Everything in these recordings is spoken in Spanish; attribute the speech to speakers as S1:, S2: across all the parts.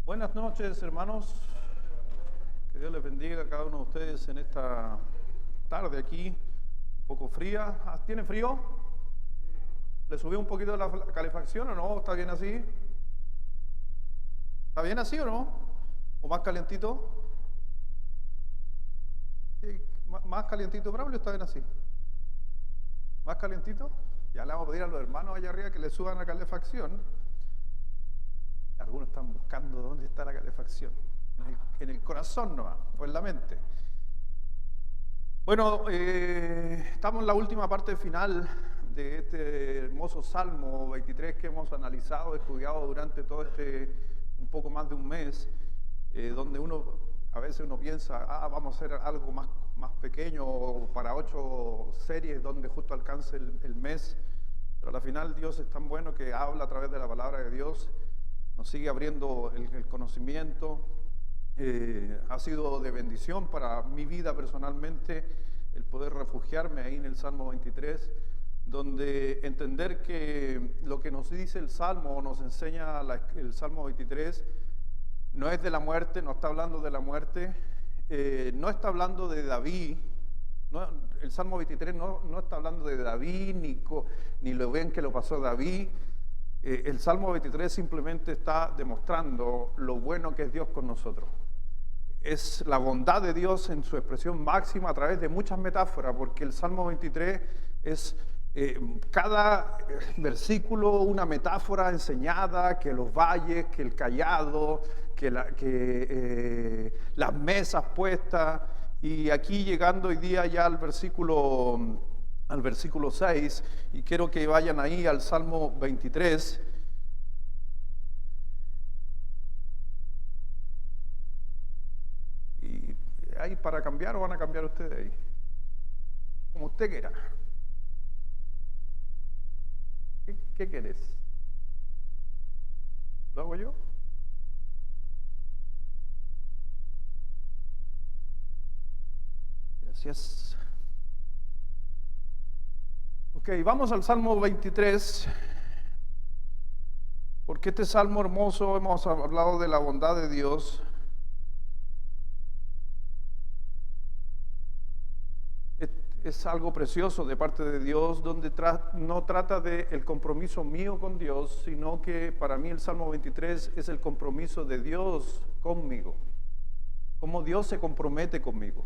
S1: Buenas noches, hermanos. Que Dios les bendiga a cada uno de ustedes en esta tarde aquí, un poco fría. ¿Tiene frío? ¿Le subió un poquito la calefacción o no? ¿Está bien así? ¿Está bien así o no? ¿O más calientito? ¿Sí? ¿Más calientito, Braulio? ¿Está bien así? ¿Más calientito? Ya le vamos a pedir a los hermanos allá arriba que le suban la calefacción. Algunos están buscando dónde está la calefacción. En el corazón nomás, o en la mente. Bueno, estamos en la última parte final de este hermoso Salmo 23 que hemos analizado, estudiado durante todo un poco más de un mes, donde a veces uno piensa, vamos a hacer algo más pequeño para 8 series donde justo alcance el mes, pero al final Dios es tan bueno que habla a través de la palabra de Dios, nos sigue abriendo el conocimiento. Ha sido de bendición para mi vida personalmente el poder refugiarme ahí en el Salmo 23, donde entender que lo que nos dice el Salmo, nos enseña el Salmo 23, no es de la muerte, no está hablando de la muerte, no está hablando de David, el Salmo 23 no está hablando de David, ni lo ven que lo pasó David. El Salmo 23 simplemente está demostrando lo bueno que es Dios con nosotros. Es la bondad de Dios en su expresión máxima a través de muchas metáforas, porque el Salmo 23 es cada versículo una metáfora enseñada, que los valles, que el cayado, que las mesas puestas, y aquí llegando hoy día ya al versículo 6, y quiero que vayan ahí al Salmo 23. Y ahí para cambiar, o van a cambiar ustedes ahí, como usted quiera. ¿Qué querés? ¿Lo hago yo? Gracias. Ok, vamos al Salmo 23, porque este Salmo hermoso, hemos hablado de la bondad de Dios. Es algo precioso de parte de Dios, donde no trata del compromiso mío con Dios, sino que para mí el Salmo 23 es el compromiso de Dios conmigo, cómo Dios se compromete conmigo.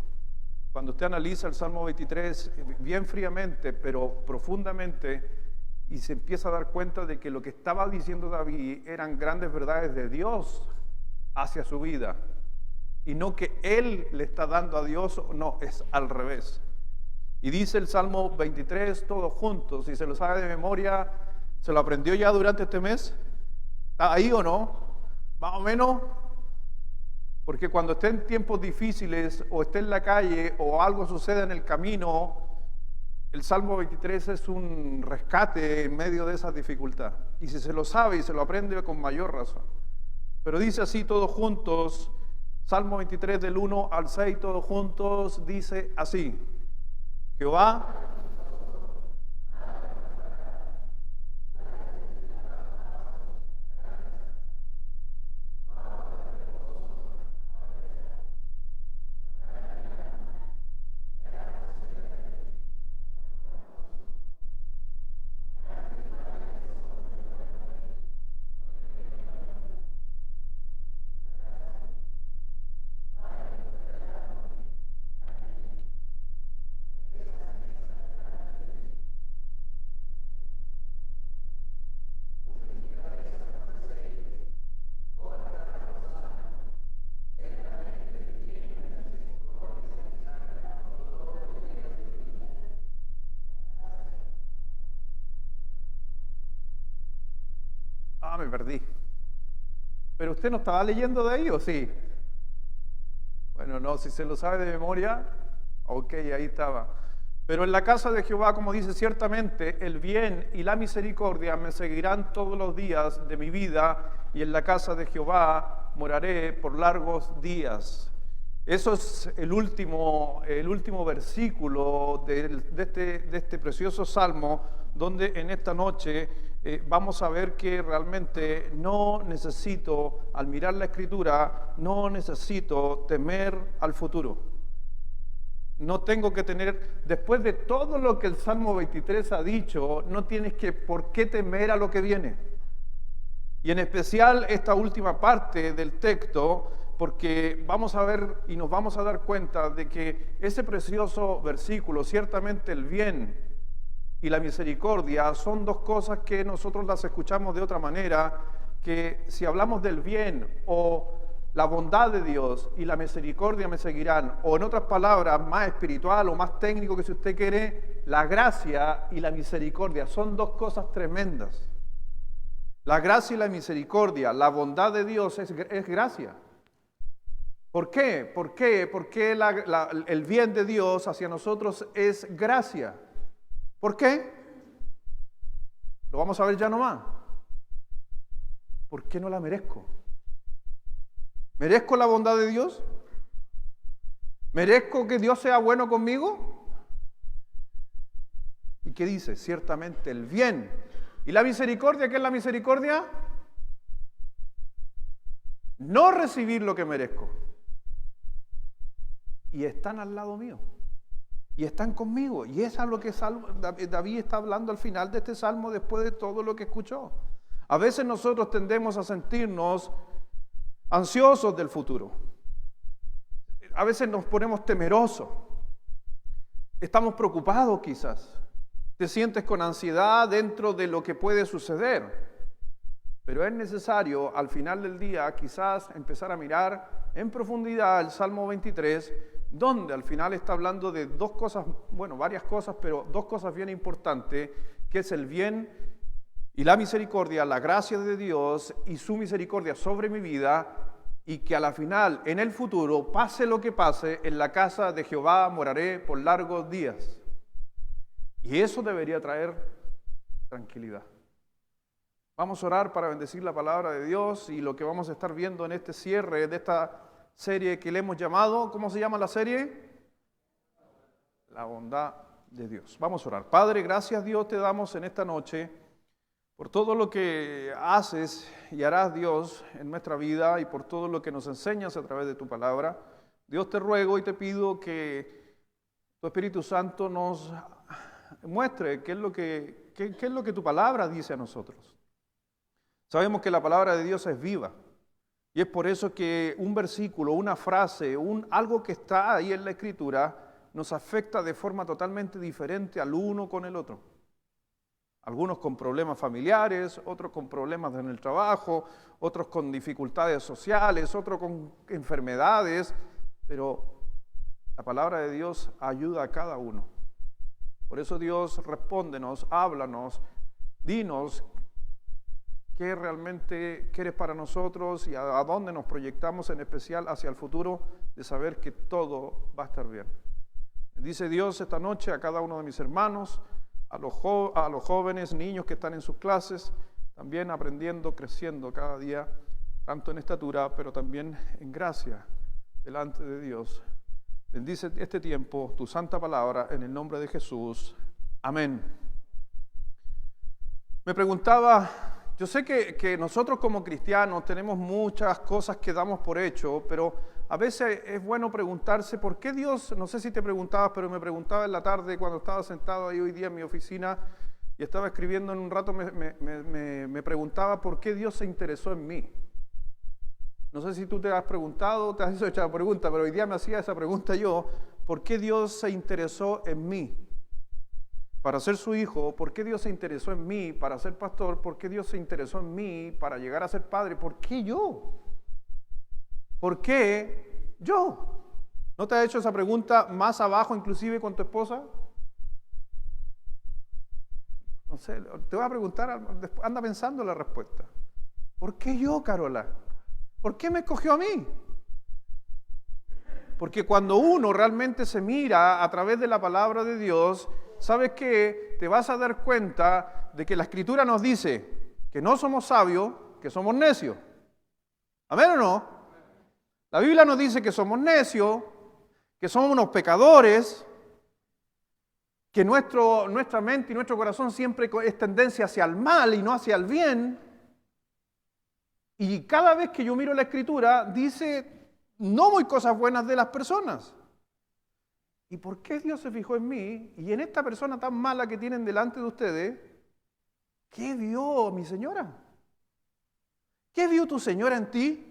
S1: Cuando usted analiza el Salmo 23 bien fríamente, pero profundamente, y se empieza a dar cuenta de que lo que estaba diciendo David eran grandes verdades de Dios hacia su vida, y no que él le está dando a Dios, no, es al revés. Y dice el Salmo 23 todos juntos, si se lo sabe de memoria, ¿se lo aprendió ya durante este mes? ¿Está ahí o no? Más o menos. Porque cuando esté en tiempos difíciles o esté en la calle o algo suceda en el camino, el Salmo 23 es un rescate en medio de esa dificultad. Y si se lo sabe y se lo aprende, con mayor razón. Pero dice así todos juntos, Salmo 23 del 1 al 6 todos juntos, dice así: Jehová me perdí. ¿Pero usted no estaba leyendo de ahí o sí? Bueno, no, si se lo sabe de memoria, ok, ahí estaba. Pero en la casa de Jehová, como dice, ciertamente el bien y la misericordia me seguirán todos los días de mi vida, y en la casa de Jehová moraré por largos días. Eso es el último versículo de este precioso salmo, donde en esta noche vamos a ver que realmente no necesito, al mirar la Escritura, no necesito temer al futuro. No tengo que tener, después de todo lo que el Salmo 23 ha dicho, no tienes por qué temer a lo que viene. Y en especial esta última parte del texto, porque vamos a ver y nos vamos a dar cuenta de que ese precioso versículo, ciertamente el bien y la misericordia son dos cosas que nosotros las escuchamos de otra manera, que si hablamos del bien o la bondad de Dios y la misericordia me seguirán, o en otras palabras, más espiritual o más técnico que si usted quiere, la gracia y la misericordia son dos cosas tremendas. La gracia y la misericordia, la bondad de Dios es gracia. ¿Por qué? ¿Por qué? Porque el bien de Dios hacia nosotros es gracia. ¿Por qué? Lo vamos a ver ya nomás. ¿Por qué no la merezco? ¿Merezco la bondad de Dios? ¿Merezco que Dios sea bueno conmigo? ¿Y qué dice? Ciertamente el bien. ¿Y la misericordia? ¿Qué es la misericordia? No recibir lo que merezco. Y están al lado mío. Y están conmigo. Y eso es lo que David está hablando al final de este salmo después de todo lo que escuchó. A veces nosotros tendemos a sentirnos ansiosos del futuro. A veces nos ponemos temerosos. Estamos preocupados quizás. Te sientes con ansiedad dentro de lo que puede suceder. Pero es necesario al final del día quizás empezar a mirar en profundidad el Salmo 23, donde al final está hablando de dos cosas, bueno, varias cosas, pero dos cosas bien importantes, que es el bien y la misericordia, la gracia de Dios y su misericordia sobre mi vida, y que a la final, en el futuro, pase lo que pase, en la casa de Jehová moraré por largos días. Y eso debería traer tranquilidad. Vamos a orar para bendecir la palabra de Dios y lo que vamos a estar viendo en este cierre de esta serie que le hemos llamado, ¿cómo se llama la serie? La bondad de Dios. Vamos a orar. Padre, gracias Dios te damos en esta noche por todo lo que haces y harás, Dios, en nuestra vida y por todo lo que nos enseñas a través de tu palabra. Dios, te ruego y te pido que tu Espíritu Santo nos muestre qué es lo que tu palabra dice a nosotros. Sabemos que la palabra de Dios es viva y es por eso que un versículo, una frase, algo que está ahí en la Escritura nos afecta de forma totalmente diferente al uno con el otro. Algunos con problemas familiares, otros con problemas en el trabajo, otros con dificultades sociales, otros con enfermedades, pero la palabra de Dios ayuda a cada uno. Por eso Dios, respóndenos, háblanos, dinos qué realmente quieres para nosotros y a dónde nos proyectamos, en especial hacia el futuro, de saber que todo va a estar bien. Dice Dios esta noche a cada uno de mis hermanos, a los jóvenes, niños que están en sus clases, también aprendiendo, creciendo cada día, tanto en estatura, pero también en gracia delante de Dios. Bendice este tiempo, tu santa palabra, en el nombre de Jesús. Amén. Me preguntaba, yo sé que nosotros como cristianos tenemos muchas cosas que damos por hecho, pero a veces es bueno preguntarse por qué Dios, no sé si te preguntabas, pero me preguntaba en la tarde cuando estaba sentado ahí hoy día en mi oficina y estaba escribiendo en un rato, me preguntaba por qué Dios se interesó en mí. No sé si tú te has preguntado, te has hecho esa pregunta, pero hoy día me hacía esa pregunta yo, ¿por qué Dios se interesó en mí para ser su hijo? ¿Por qué Dios se interesó en mí para ser pastor? ¿Por qué Dios se interesó en mí para llegar a ser padre? ¿Por qué yo? ¿Por qué yo? ¿No te has hecho esa pregunta más abajo, inclusive con tu esposa? No sé, te voy a preguntar, anda pensando la respuesta. ¿Por qué yo, Carola? ¿Por qué me escogió a mí? Porque cuando uno realmente se mira a través de la palabra de Dios, ¿sabes qué? Te vas a dar cuenta de que la Escritura nos dice que no somos sabios, que somos necios. ¿Amén o no? La Biblia nos dice que somos necios, que somos unos pecadores, que nuestra mente y nuestro corazón siempre es tendencia hacia el mal y no hacia el bien. Y cada vez que yo miro la Escritura, dice no muy cosas buenas de las personas. ¿Y por qué Dios se fijó en mí y en esta persona tan mala que tienen delante de ustedes? ¿Qué vio mi señora? ¿Qué vio tu señora en ti?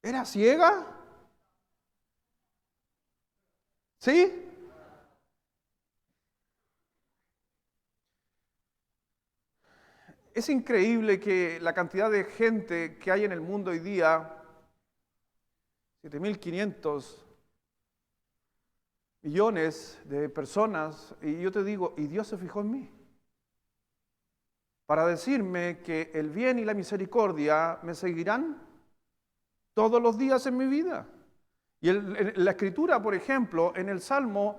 S1: ¿Era ciega? ¿Sí? Es increíble que la cantidad de gente que hay en el mundo hoy día, 7.500 millones de personas, y yo te digo, y Dios se fijó en mí, para decirme que el bien y la misericordia me seguirán todos los días en mi vida. Y en la Escritura, por ejemplo, en el Salmo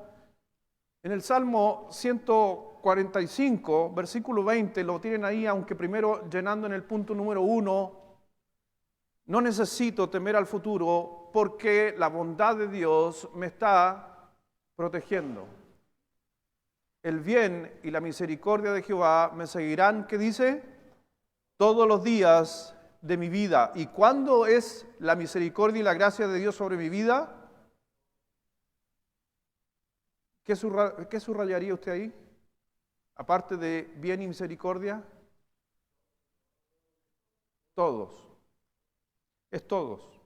S1: 145, versículo 20, lo tienen ahí, aunque primero llenando en el punto número 1, no necesito temer al futuro porque la bondad de Dios me está protegiendo. El bien y la misericordia de Jehová me seguirán, ¿qué dice? Todos los días de mi vida. ¿Y cuándo es la misericordia y la gracia de Dios sobre mi vida? ¿Qué subrayaría usted ahí? Aparte de bien y misericordia. Todos. Es todos.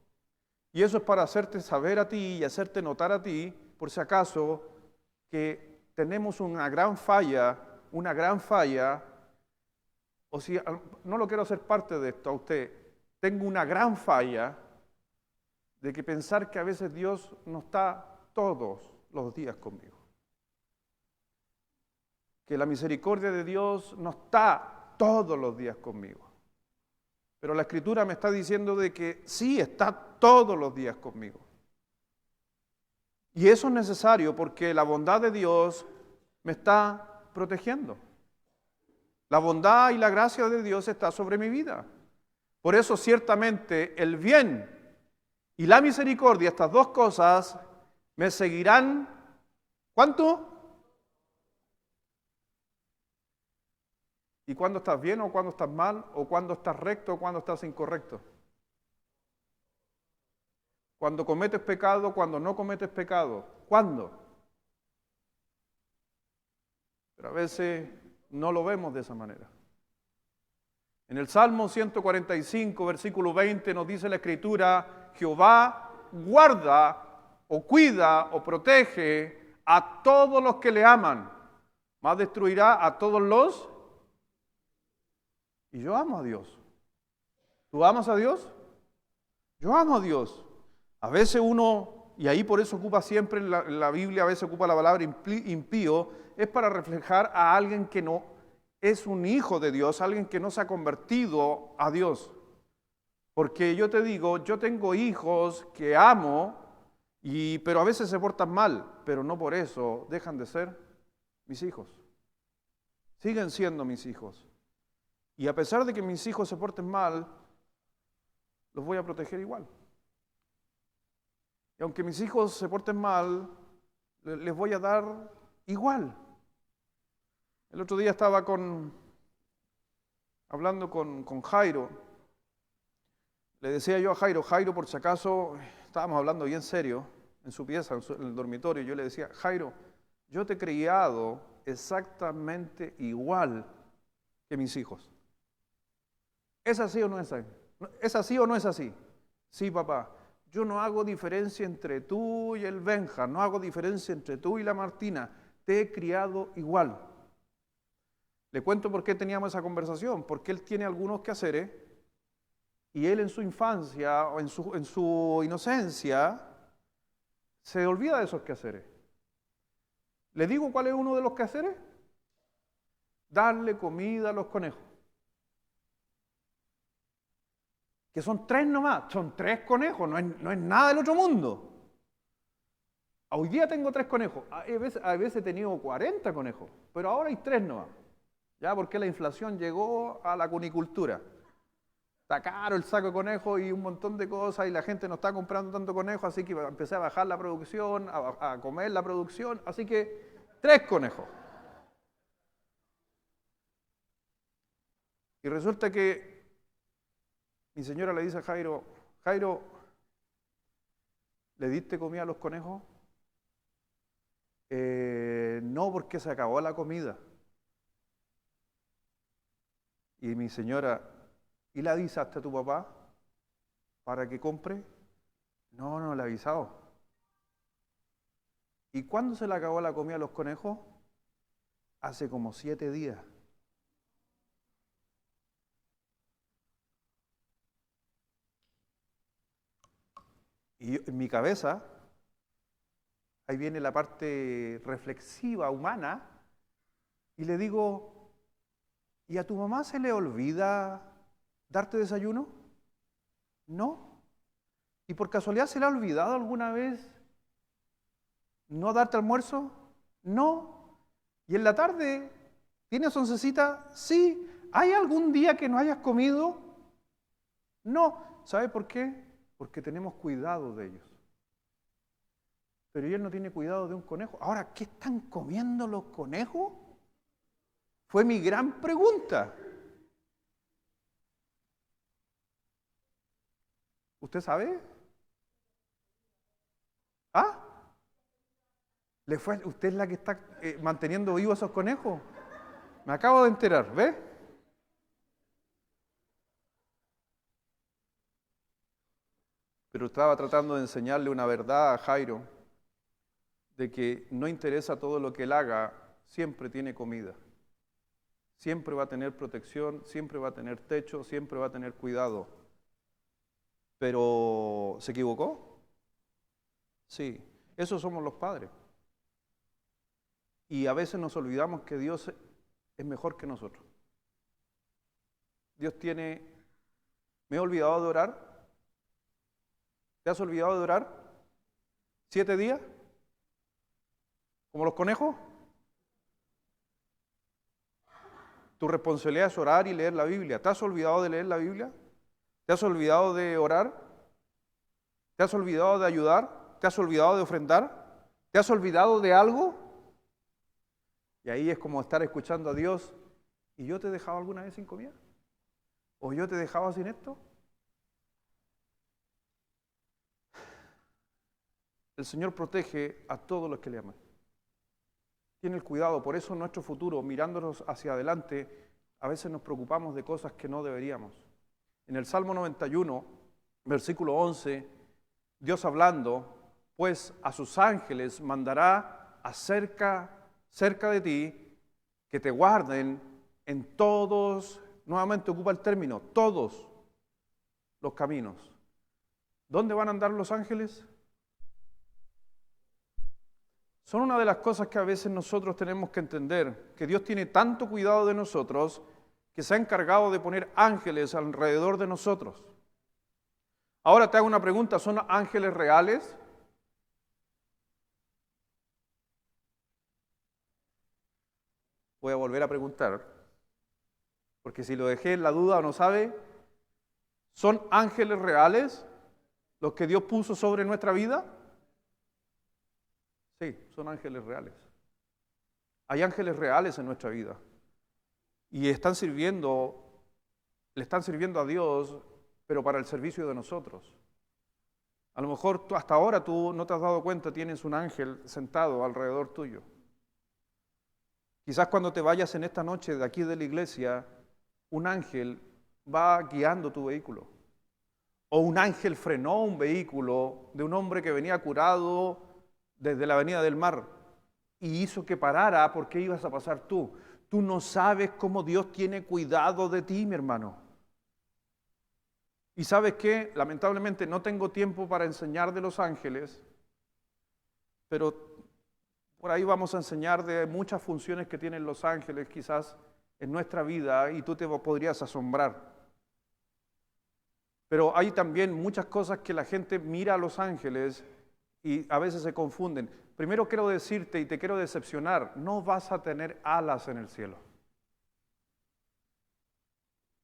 S1: Y eso es para hacerte saber a ti y hacerte notar a ti, por si acaso, que tenemos una gran falla, o si no lo quiero hacer parte de esto a usted, tengo una gran falla de que pensar que a veces Dios no está todos los días conmigo. Que la misericordia de Dios no está todos los días conmigo. Pero la Escritura me está diciendo de que sí está todos los días conmigo. Y eso es necesario porque la bondad de Dios me está protegiendo. La bondad y la gracia de Dios está sobre mi vida. Por eso ciertamente el bien y la misericordia, estas dos cosas, me seguirán. ¿Cuánto? ¿Y cuándo estás bien o cuándo estás mal? ¿O cuándo estás recto o cuándo estás incorrecto? Cuando cometes pecado, cuando no cometes pecado. ¿Cuándo? Pero a veces no lo vemos de esa manera. En el Salmo 145, versículo 20, nos dice la Escritura, Jehová guarda o cuida o protege a todos los que le aman, mas destruirá a todos los. Y yo amo a Dios. ¿Tú amas a Dios? Yo amo a Dios. A veces uno, y ahí por eso ocupa siempre en la Biblia, a veces ocupa la palabra impío, es para reflejar a alguien que no es un hijo de Dios, alguien que no se ha convertido a Dios. Porque yo te digo, yo tengo hijos que amo, pero a veces se portan mal, pero no por eso dejan de ser mis hijos. Siguen siendo mis hijos. Y a pesar de que mis hijos se porten mal, los voy a proteger igual. Y aunque mis hijos se porten mal, les voy a dar igual. El otro día estaba hablando con Jairo. Le decía yo a Jairo, por si acaso, estábamos hablando bien serio, en su pieza, en el dormitorio, yo le decía, Jairo, yo te he criado exactamente igual que mis hijos. ¿Es así o no es así? ¿Es así o no es así? Sí, papá. Yo no hago diferencia entre tú y el Benja, no hago diferencia entre tú y la Martina. Te he criado igual. Le cuento por qué teníamos esa conversación. Porque él tiene algunos quehaceres y él en su infancia o en su inocencia se olvida de esos quehaceres. ¿Le digo cuál es uno de los quehaceres? Darle comida a los conejos. Que son 3 nomás, son 3 conejos, no es nada del otro mundo. Hoy día tengo 3 conejos, a veces he tenido 40 conejos, pero ahora hay 3 nomás. Ya porque la inflación llegó a la cunicultura. está caro el saco de conejo y un montón de cosas y la gente no está comprando tanto conejo, así que empecé a bajar la producción, a comer la producción, así que 3 conejos. Y resulta que mi señora le dice a Jairo, Jairo, ¿le diste comida a los conejos? No, porque se acabó la comida. Y mi señora, ¿y le avisaste a tu papá para que compre? No, no le he avisado. ¿Y cuándo se le acabó la comida a los conejos? Hace como 7 días. Y en mi cabeza, ahí viene la parte reflexiva, humana, y le digo, ¿y a tu mamá se le olvida darte desayuno? No. ¿Y por casualidad se le ha olvidado alguna vez no darte almuerzo? No. ¿Y en la tarde tienes oncecita? Sí. ¿Hay algún día que no hayas comido? No. ¿Sabe por qué? Porque tenemos cuidado de ellos. Pero él no tiene cuidado de un conejo. Ahora, ¿qué están comiendo los conejos? Fue mi gran pregunta. ¿Usted sabe? ¿Ah? ¿Usted es la que está manteniendo vivos esos conejos? Me acabo de enterar, ¿ve? Pero estaba tratando de enseñarle una verdad a Jairo, de que no interesa todo lo que él haga, siempre tiene comida. Siempre va a tener protección, siempre va a tener techo, siempre va a tener cuidado. ¿Pero se equivocó? Sí, esos somos los padres. Y a veces nos olvidamos que Dios es mejor que nosotros. Dios tiene... ¿Me he olvidado de orar? ¿Te has olvidado de orar? 7 días, como los conejos. Tu responsabilidad es orar y leer la Biblia. ¿Te has olvidado de leer la Biblia? ¿Te has olvidado de orar? ¿Te has olvidado de ayudar? ¿Te has olvidado de ofrendar? ¿Te has olvidado de algo? Y ahí es como estar escuchando a Dios. ¿Y yo te he dejado alguna vez sin comida? ¿O yo te he dejado sin esto? El Señor protege a todos los que le aman. Tiene el cuidado, por eso en nuestro futuro, mirándonos hacia adelante, a veces nos preocupamos de cosas que no deberíamos. En el Salmo 91, versículo 11, Dios hablando, pues a sus ángeles mandará cerca de ti, que te guarden en todos, nuevamente ocupa el término, todos los caminos. ¿Dónde van a andar los ángeles? Son una de las cosas que a veces nosotros tenemos que entender, que Dios tiene tanto cuidado de nosotros que se ha encargado de poner ángeles alrededor de nosotros. Ahora te hago una pregunta, ¿son ángeles reales? Voy a volver a preguntar, porque si lo dejé en la duda o no sabe, ¿son ángeles reales los que Dios puso sobre nuestra vida? Sí, son ángeles reales. Hay ángeles reales en nuestra vida y le están sirviendo a Dios, pero para el servicio de nosotros. A lo mejor hasta ahora tú no te has dado cuenta, tienes un ángel sentado alrededor tuyo. Quizás cuando te vayas en esta noche de aquí de la iglesia, un ángel va guiando tu vehículo. O un ángel frenó un vehículo de un hombre que venía curado desde la avenida del Mar y hizo que parara porque ibas a pasar tú. Tú no sabes cómo Dios tiene cuidado de ti, mi hermano. Y ¿sabes qué? Lamentablemente no tengo tiempo para enseñar de los ángeles, pero por ahí vamos a enseñar de muchas funciones que tienen los ángeles quizás en nuestra vida y tú te podrías asombrar. Pero hay también muchas cosas que la gente mira a los ángeles y a veces se confunden. Primero quiero decirte y te quiero decepcionar, no vas a tener alas en el cielo.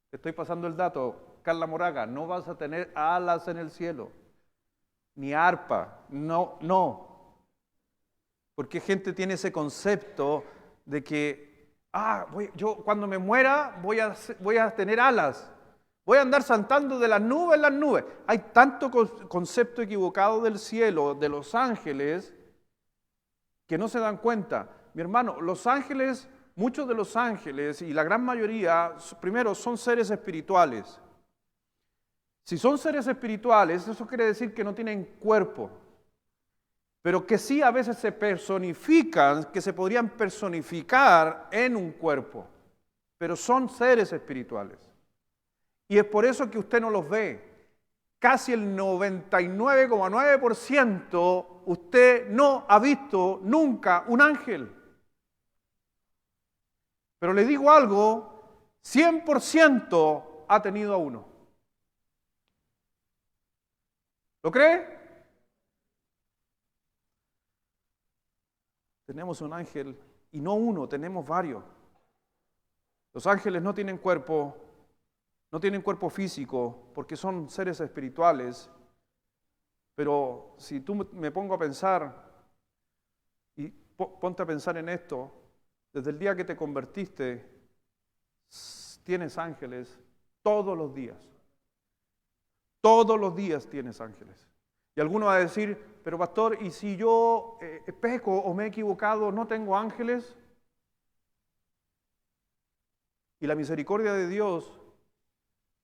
S1: Te estoy pasando el dato, Carla Moraga, no vas a tener alas en el cielo, ni arpa, no. Porque gente tiene ese concepto de que, yo cuando me muera voy a tener alas, voy a andar saltando de las nubes en las nubes. Hay tanto concepto equivocado del cielo, de los ángeles, que no se dan cuenta. Mi hermano, los ángeles, muchos de los ángeles y la gran mayoría, primero, son seres espirituales. Si son seres espirituales, eso quiere decir que no tienen cuerpo, pero que sí a veces se personifican, que se podrían personificar en un cuerpo, pero son seres espirituales. Y es por eso que usted no los ve. Casi el 99,9% usted no ha visto nunca un ángel. Pero le digo algo, 100% ha tenido a uno. ¿Lo cree? Tenemos un ángel, y no uno, tenemos varios. Los ángeles no tienen cuerpo físico, porque son seres espirituales. Pero si tú me pongo a pensar, y ponte a pensar en esto, desde el día que te convertiste, tienes ángeles todos los días. Todos los días tienes ángeles. Y alguno va a decir, pero pastor, ¿y si yo peco o me he equivocado, no tengo ángeles? Y la misericordia de Dios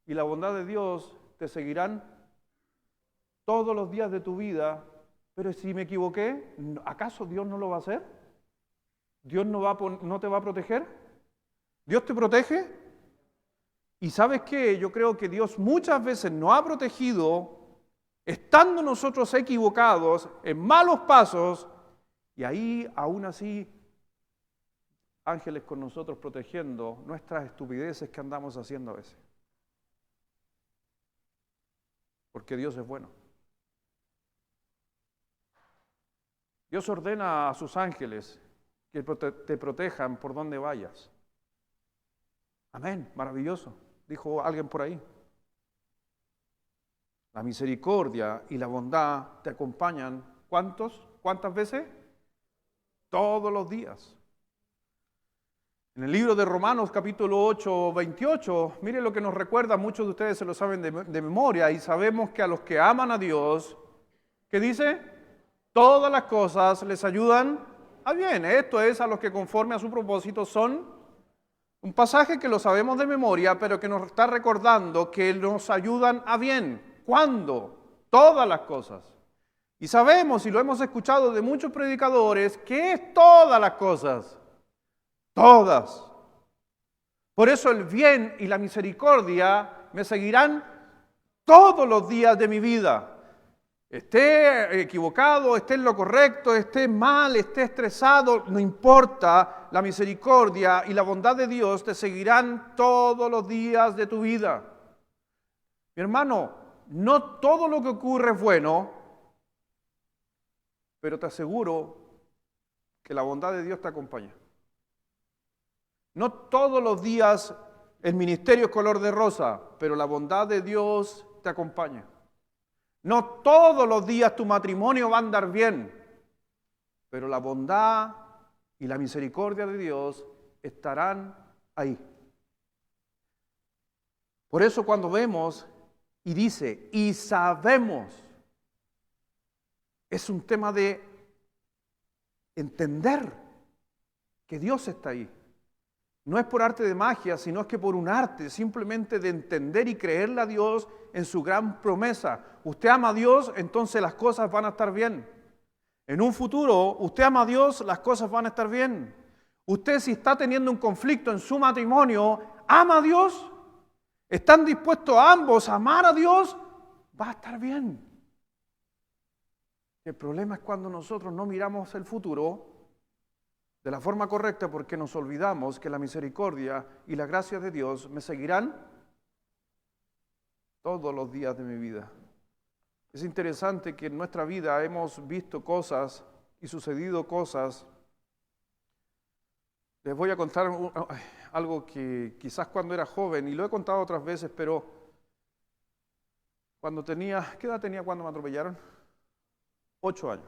S1: y la bondad de Dios te seguirán todos los días de tu vida. Pero si me equivoqué, ¿acaso Dios no lo va a hacer? ¿Dios no te va a proteger? ¿Dios te protege? Y ¿sabes qué? Yo creo que Dios muchas veces nos ha protegido estando nosotros equivocados, en malos pasos, y ahí aún así ángeles con nosotros protegiendo nuestras estupideces que andamos haciendo a veces. Porque Dios es bueno. Dios ordena a sus ángeles que te protejan por donde vayas. Amén, maravilloso, dijo alguien por ahí. La misericordia y la bondad te acompañan, ¿cuántas veces? Todos los días. En el libro de Romanos capítulo 8, 28, mire lo que nos recuerda, muchos de ustedes se lo saben de memoria, y sabemos que a los que aman a Dios, ¿qué dice? Todas las cosas les ayudan a bien. Esto es, a los que conforme a su propósito son. Un pasaje que lo sabemos de memoria, pero que nos está recordando que nos ayudan a bien. ¿Cuándo? Todas las cosas. Y sabemos, y lo hemos escuchado de muchos predicadores, que es todas las cosas. Todas. Por eso el bien y la misericordia me seguirán todos los días de mi vida. Esté equivocado, esté en lo correcto, esté mal, esté estresado, no importa, la misericordia y la bondad de Dios te seguirán todos los días de tu vida. Mi hermano, no todo lo que ocurre es bueno, pero te aseguro que la bondad de Dios te acompaña. No todos los días el ministerio es color de rosa, pero la bondad de Dios te acompaña. No todos los días tu matrimonio va a andar bien, pero la bondad y la misericordia de Dios estarán ahí. Por eso cuando vemos y dice, y sabemos, es un tema de entender que Dios está ahí. No es por arte de magia, sino es que por un arte simplemente de entender y creerle a Dios en su gran promesa. Usted ama a Dios, entonces las cosas van a estar bien. En un futuro, usted ama a Dios, las cosas van a estar bien. Usted, si está teniendo un conflicto en su matrimonio, ama a Dios, están dispuestos ambos a amar a Dios, va a estar bien. El problema es cuando nosotros no miramos el futuro de la forma correcta, porque nos olvidamos que la misericordia y la gracia de Dios me seguirán todos los días de mi vida. Es interesante que en nuestra vida hemos visto cosas y sucedido cosas. Les voy a contar algo que quizás cuando era joven, y lo he contado otras veces, pero ¿Qué edad tenía cuando me atropellaron? 8 años.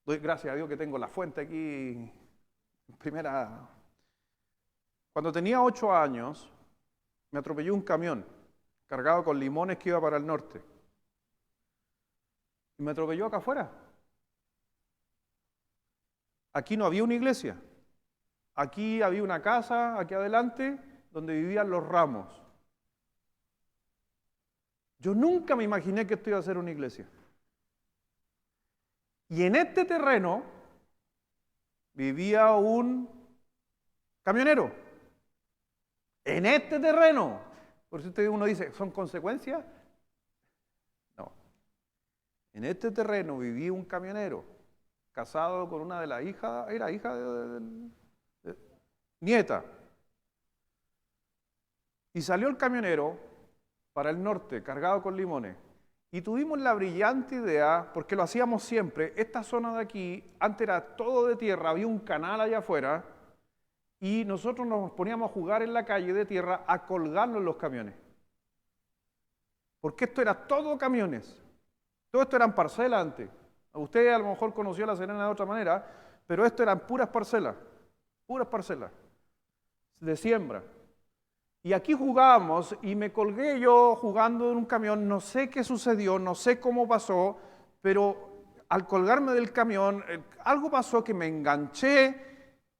S1: Doy gracias a Dios que tengo la fuente aquí, primera. Cuando tenía 8 años, me atropelló un camión cargado con limones que iba para el norte. Y me atropelló acá afuera. Aquí no había una iglesia. Aquí había una casa, aquí adelante, donde vivían los Ramos. Yo nunca me imaginé que esto iba a ser una iglesia. Y en este terreno vivía un camionero. En este terreno. Por eso uno dice, ¿son consecuencias? No. En este terreno vivía un camionero, casado con una de las hijas, era hija de nieta. Y salió el camionero para el norte, cargado con limones. Y tuvimos la brillante idea, porque lo hacíamos siempre, esta zona de aquí, antes era todo de tierra, había un canal allá afuera, y nosotros nos poníamos a jugar en la calle de tierra a colgarnos en los camiones. Porque esto era todo camiones. Todo esto eran parcelas antes. Usted a lo mejor conoció La Serena de otra manera, pero esto eran puras parcelas de siembra. Y aquí jugábamos y me colgué yo jugando en un camión, no sé qué sucedió, no sé cómo pasó, pero al colgarme del camión, algo pasó que me enganché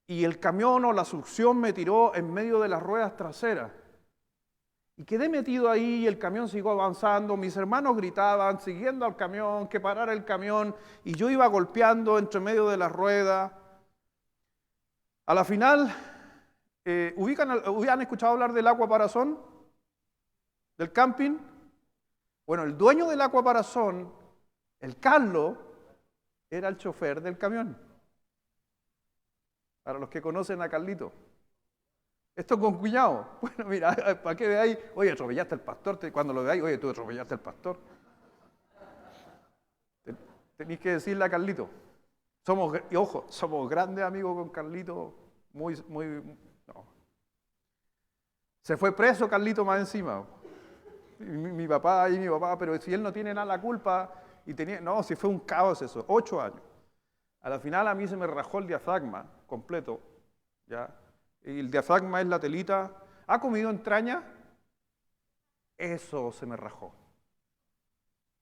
S1: y el camión o la succión me tiró en medio de las ruedas traseras. Y quedé metido ahí y el camión siguió avanzando, mis hermanos gritaban, siguiendo al camión, que parara el camión, y yo iba golpeando entre medio de las ruedas. A la final, ¿han escuchado hablar del Aquaparazón? ¿Del camping? Bueno, el dueño del Aquaparazón, el Carlos, era el chofer del camión. Para los que conocen a Carlito. Esto con cuñado. Bueno, mira, para que veáis, oye, atropellaste al pastor. Cuando lo veáis, oye, tú atropellaste al pastor. Tenéis que decirle a Carlito. Y ojo, somos grandes amigos con Carlito. No. Se fue preso Carlito más encima. Mi papá, pero si él no tiene nada la culpa. No, si fue un caos eso. 8 años. A la final a mí se me rajó el diafragma completo. ¿Ya? Y el diafragma es la telita. ¿Ha comido entraña? Eso se me rajó.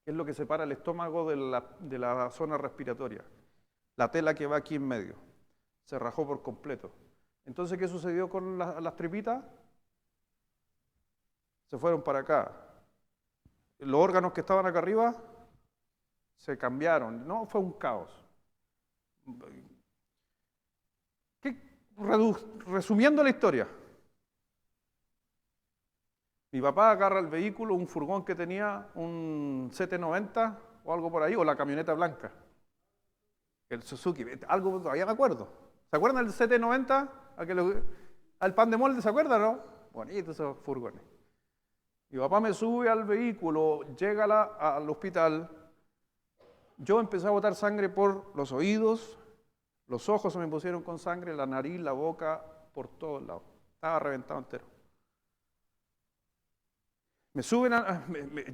S1: Es lo que separa el estómago de la zona respiratoria. La tela que va aquí en medio. Se rajó por completo. Entonces, ¿qué sucedió con las tripitas? Se fueron para acá. Los órganos que estaban acá arriba se cambiaron. No, fue un caos. Resumiendo la historia, mi papá agarra el vehículo, un furgón que tenía, un CT90 o algo por ahí, o la camioneta blanca, el Suzuki, algo todavía me acuerdo. ¿Se acuerdan del CT90? Al pan de molde, ¿se acuerdan, no? Bonitos esos furgones. Mi papá me sube al vehículo, llega al hospital, yo empecé a botar sangre por los oídos, los ojos se me pusieron con sangre, la nariz, la boca, por todos lados. Estaba reventado entero.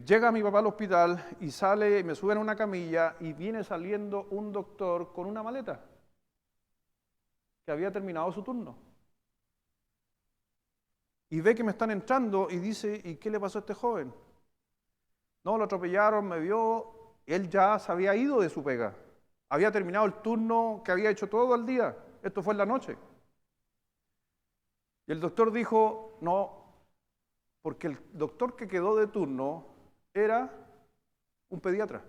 S1: Llega mi papá al hospital y sale, y me suben a una camilla y viene saliendo un doctor con una maleta que había terminado su turno. Y ve que me están entrando y dice, ¿y qué le pasó a este joven? No, lo atropellaron, me vio, él ya se había ido de su pega. Había terminado el turno que había hecho todo el día. Esto fue en la noche. Y el doctor dijo, no, porque el doctor que quedó de turno era un pediatra.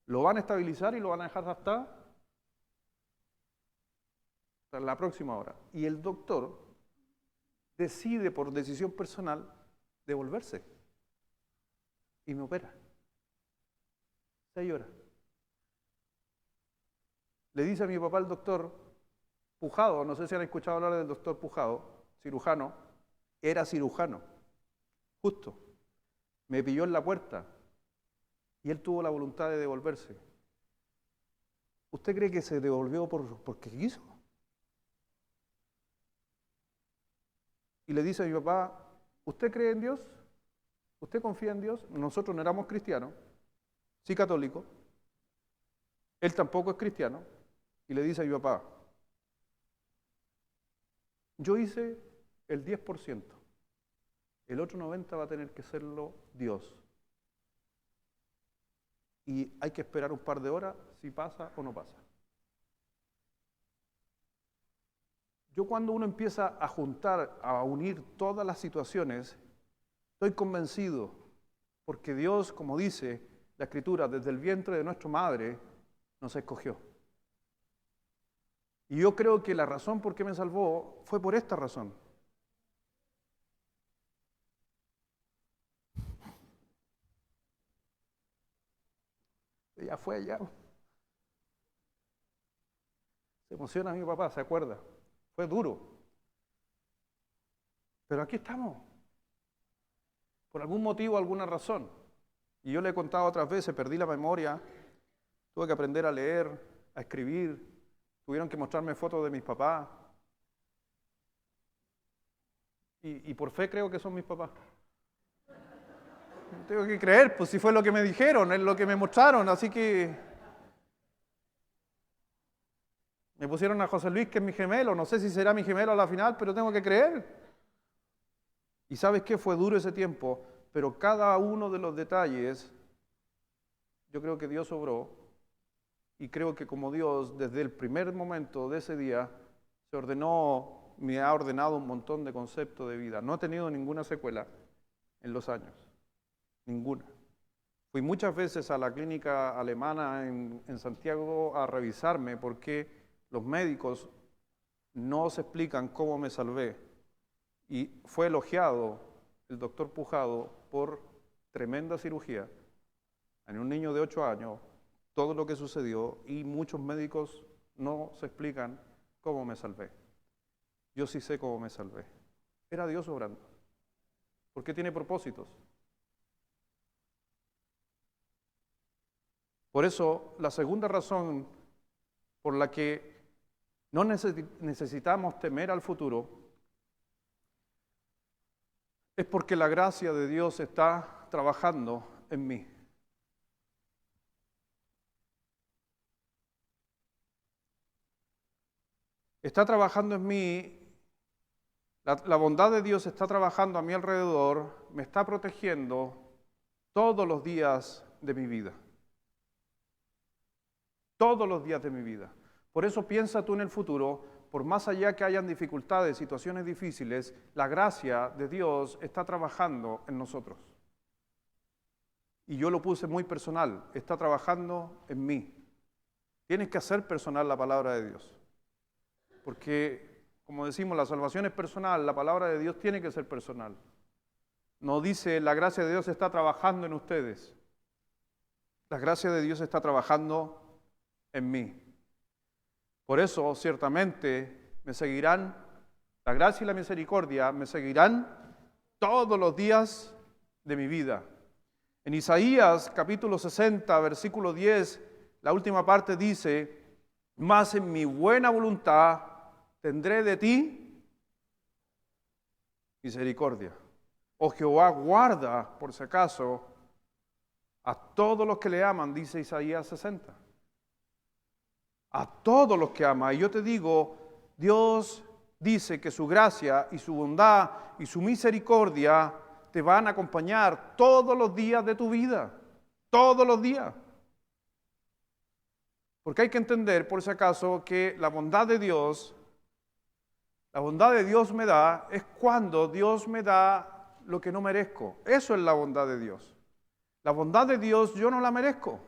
S1: Lo van a estabilizar y lo van a dejar hasta la próxima hora. Y el doctor decide por decisión personal devolverse y me opera. 6 horas. Le dice a mi papá el doctor Pujado, no sé si han escuchado hablar del doctor Pujado, cirujano, era cirujano, justo. Me pilló en la puerta y él tuvo la voluntad de devolverse. ¿Usted cree que se devolvió porque quiso? Y le dice a mi papá, ¿Usted cree en Dios? ¿Usted confía en Dios? Nosotros no éramos cristianos, sí católicos. Él tampoco es cristiano. Y le dice a mi papá, yo hice el 10%, el otro 90% va a tener que serlo Dios. Y hay que esperar un par de horas si pasa o no pasa. Yo cuando uno empieza a juntar, a unir todas las situaciones, estoy convencido, porque Dios, como dice la Escritura, desde el vientre de nuestra madre nos escogió. Y yo creo que la razón por qué me salvó fue por esta razón. Ya fue allá. Se emociona mi papá, se acuerda. Fue duro. Pero aquí estamos. Por algún motivo, alguna razón. Y yo le he contado otras veces, perdí la memoria, tuve que aprender a leer, a escribir, tuvieron que mostrarme fotos de mis papás. Y por fe creo que son mis papás. Tengo que creer, pues si fue lo que me dijeron, es lo que me mostraron, así que me pusieron a José Luis, que es mi gemelo, no sé si será mi gemelo a la final, pero tengo que creer. Y ¿sabes qué? Fue duro ese tiempo, pero cada uno de los detalles, yo creo que Dios obró, y creo que como Dios, desde el primer momento de ese día, me ha ordenado un montón de conceptos de vida. No he tenido ninguna secuela en los años. Ninguna. Fui muchas veces a la clínica alemana en Santiago a revisarme porque los médicos no se explican cómo me salvé. Y fue elogiado el doctor Pujado por tremenda cirugía en un niño de 8 años, todo lo que sucedió, y muchos médicos no se explican cómo me salvé. Yo sí sé cómo me salvé. Era Dios obrando. Porque tiene propósitos. Por eso, la segunda razón por la que no necesitamos temer al futuro es porque la gracia de Dios está trabajando en mí. Está trabajando en mí, la bondad de Dios está trabajando a mi alrededor, me está protegiendo todos los días de mi vida. Todos los días de mi vida. Por eso piensa tú en el futuro, por más allá que hayan dificultades, situaciones difíciles, la gracia de Dios está trabajando en nosotros. Y yo lo puse muy personal, está trabajando en mí. Tienes que hacer personal la palabra de Dios. Porque, como decimos, la salvación es personal, la palabra de Dios tiene que ser personal. No dice, la gracia de Dios está trabajando en ustedes. La gracia de Dios está trabajando en mí. Por eso, ciertamente, me seguirán, la gracia y la misericordia me seguirán todos los días de mi vida. En Isaías, capítulo 60, versículo 10, la última parte dice, mas en mi buena voluntad tendré de ti misericordia. Oh Jehová, guarda, por si acaso, a todos los que le aman, dice Isaías 60. A todos los que ama. Y yo te digo, Dios dice que su gracia y su bondad y su misericordia te van a acompañar todos los días de tu vida. Todos los días. Porque hay que entender, por si acaso, que la bondad de Dios me da, es cuando Dios me da lo que no merezco. Eso es la bondad de Dios. La bondad de Dios yo no la merezco.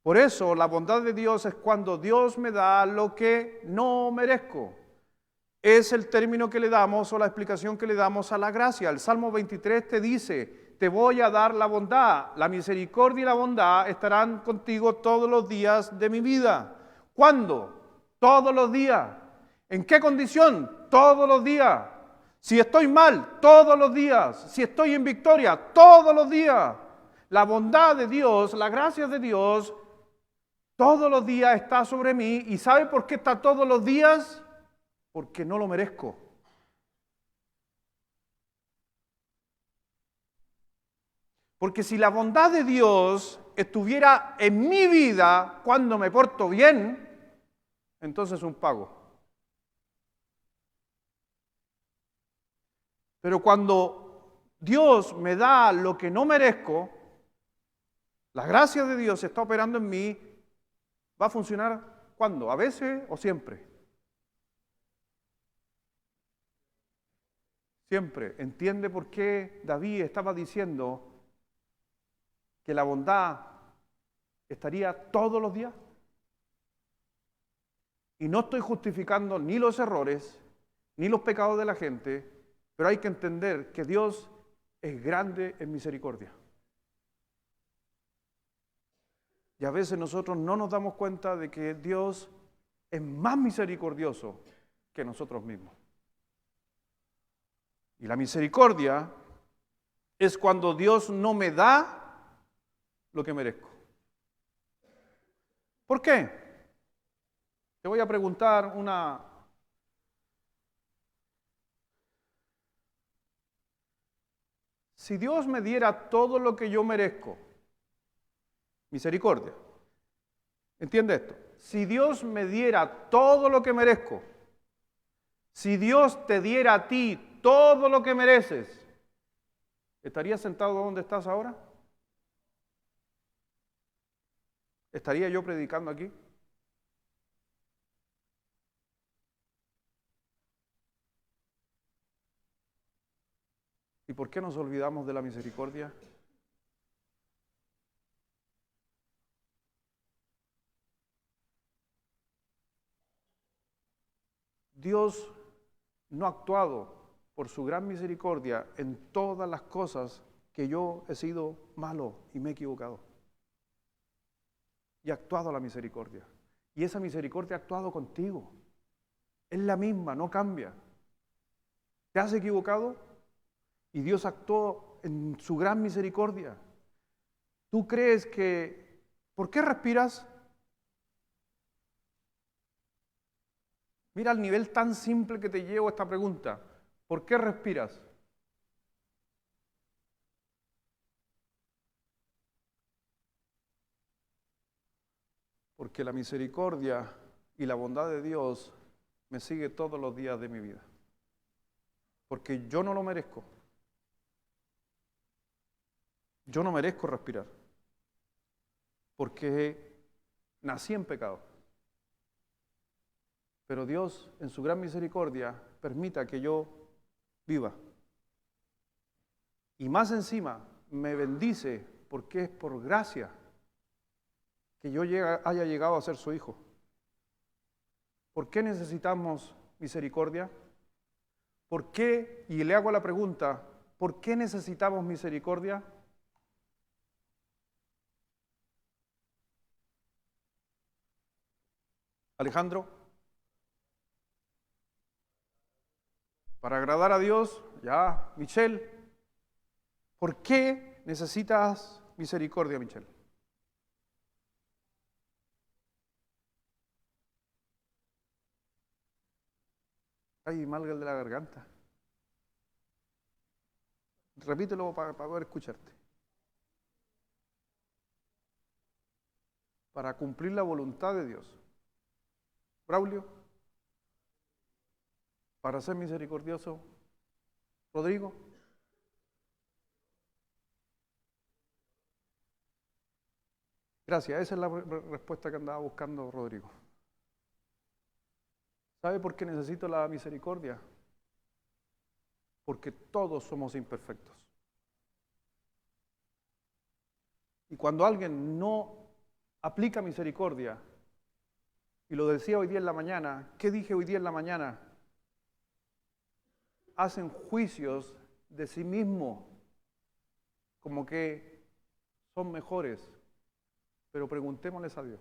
S1: Por eso la bondad de Dios es cuando Dios me da lo que no merezco. Es el término que le damos o la explicación que le damos a la gracia. El Salmo 23 te dice, te voy a dar la bondad, la misericordia y la bondad estarán contigo todos los días de mi vida. ¿Cuándo? Todos los días. ¿En qué condición? Todos los días. Si estoy mal, todos los días. Si estoy en victoria, todos los días. La bondad de Dios, la gracia de Dios, todos los días está sobre mí. ¿Y sabe por qué está todos los días? Porque no lo merezco. Porque si la bondad de Dios estuviera en mi vida cuando me porto bien, entonces es un pago. Pero cuando Dios me da lo que no merezco, la gracia de Dios está operando en mí, ¿va a funcionar cuándo? ¿A veces o siempre? Siempre. ¿Entiende por qué David estaba diciendo que la bondad estaría todos los días? Y no estoy justificando ni los errores, ni los pecados de la gente, pero hay que entender que Dios es grande en misericordia. Y a veces nosotros no nos damos cuenta de que Dios es más misericordioso que nosotros mismos. Y la misericordia es cuando Dios no me da lo que merezco. ¿Por qué? Te voy a preguntar una... Si Dios me diera todo lo que yo merezco, misericordia, ¿entiende esto? Si Dios me diera todo lo que merezco, si Dios te diera a ti todo lo que mereces, ¿estarías sentado donde estás ahora? ¿Estaría yo predicando aquí? ¿Y por qué nos olvidamos de la misericordia? Dios no ha actuado por su gran misericordia en todas las cosas que yo he sido malo y me he equivocado. Y ha actuado la misericordia. Y esa misericordia ha actuado contigo. Es la misma, no cambia. ¿Te has equivocado? Y Dios actuó en su gran misericordia. ¿Tú crees que... ¿Por qué respiras? Mira el nivel tan simple que te llevo a esta pregunta. ¿Por qué respiras? Porque la misericordia y la bondad de Dios me sigue todos los días de mi vida. Porque yo no lo merezco. Yo no merezco respirar. Porque nací en pecado. Pero Dios, en su gran misericordia, permita que yo viva. Y más encima, me bendice porque es por gracia que yo haya llegado a ser su hijo. ¿Por qué necesitamos misericordia? ¿Por qué? Y le hago la pregunta, ¿por qué necesitamos misericordia? Alejandro, para agradar a Dios, ya, Michelle, ¿por qué necesitas misericordia, Michelle? Ay, malga el de la garganta. Repítelo para poder escucharte. Para cumplir la voluntad de Dios. Braulio, para ser misericordioso. Rodrigo. Gracias, esa es la respuesta que andaba buscando Rodrigo. ¿Sabe por qué necesito la misericordia? Porque todos somos imperfectos. Y cuando alguien no aplica misericordia, y lo decía hoy día en la mañana, ¿qué dije hoy día en la mañana? Hacen juicios de sí mismos, como que son mejores. Pero preguntémosles a Dios.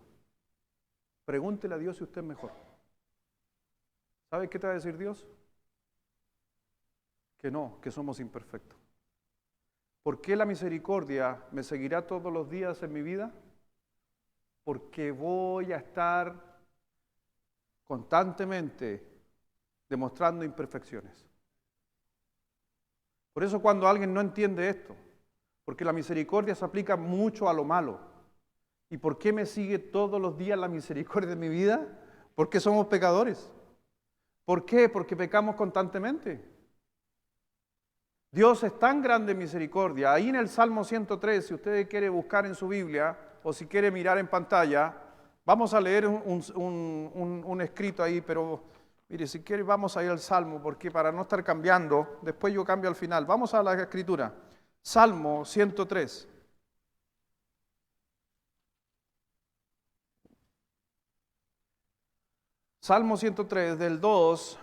S1: Pregúntele a Dios si usted es mejor. ¿Sabe qué te va a decir Dios? Que no, que somos imperfectos. ¿Por qué la misericordia me seguirá todos los días en mi vida? Porque voy a estar constantemente demostrando imperfecciones. Por eso cuando alguien no entiende esto, Porque la misericordia se aplica mucho a lo malo. ¿Y por qué me sigue todos los días la misericordia de mi vida? Porque somos pecadores. ¿Por qué? Porque pecamos constantemente. Dios es tan grande en misericordia. Ahí en el Salmo 103, si usted quiere buscar en su Biblia o si quiere mirar en pantalla, vamos a leer un escrito ahí, pero mire, si quiere vamos a ir al Salmo, porque para no estar cambiando, después yo cambio al final. Vamos a la escritura. Salmo 103. Salmo 103, del 2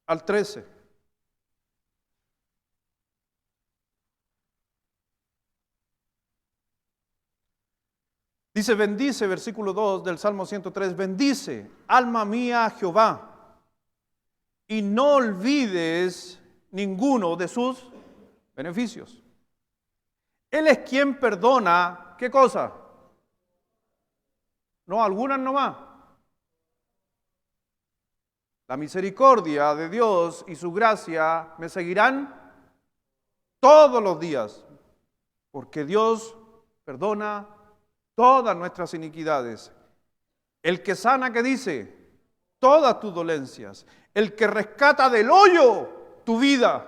S1: al 13. Dice, bendice, versículo 2 del Salmo 103, bendice, alma mía, a Jehová, y no olvides ninguno de sus beneficios. Él es quien perdona, ¿qué cosa? No, algunas nomás. La misericordia de Dios y su gracia me seguirán todos los días, porque Dios perdona todas nuestras iniquidades. El que sana, ¿qué dice? Todas tus dolencias. El que rescata del hoyo tu vida.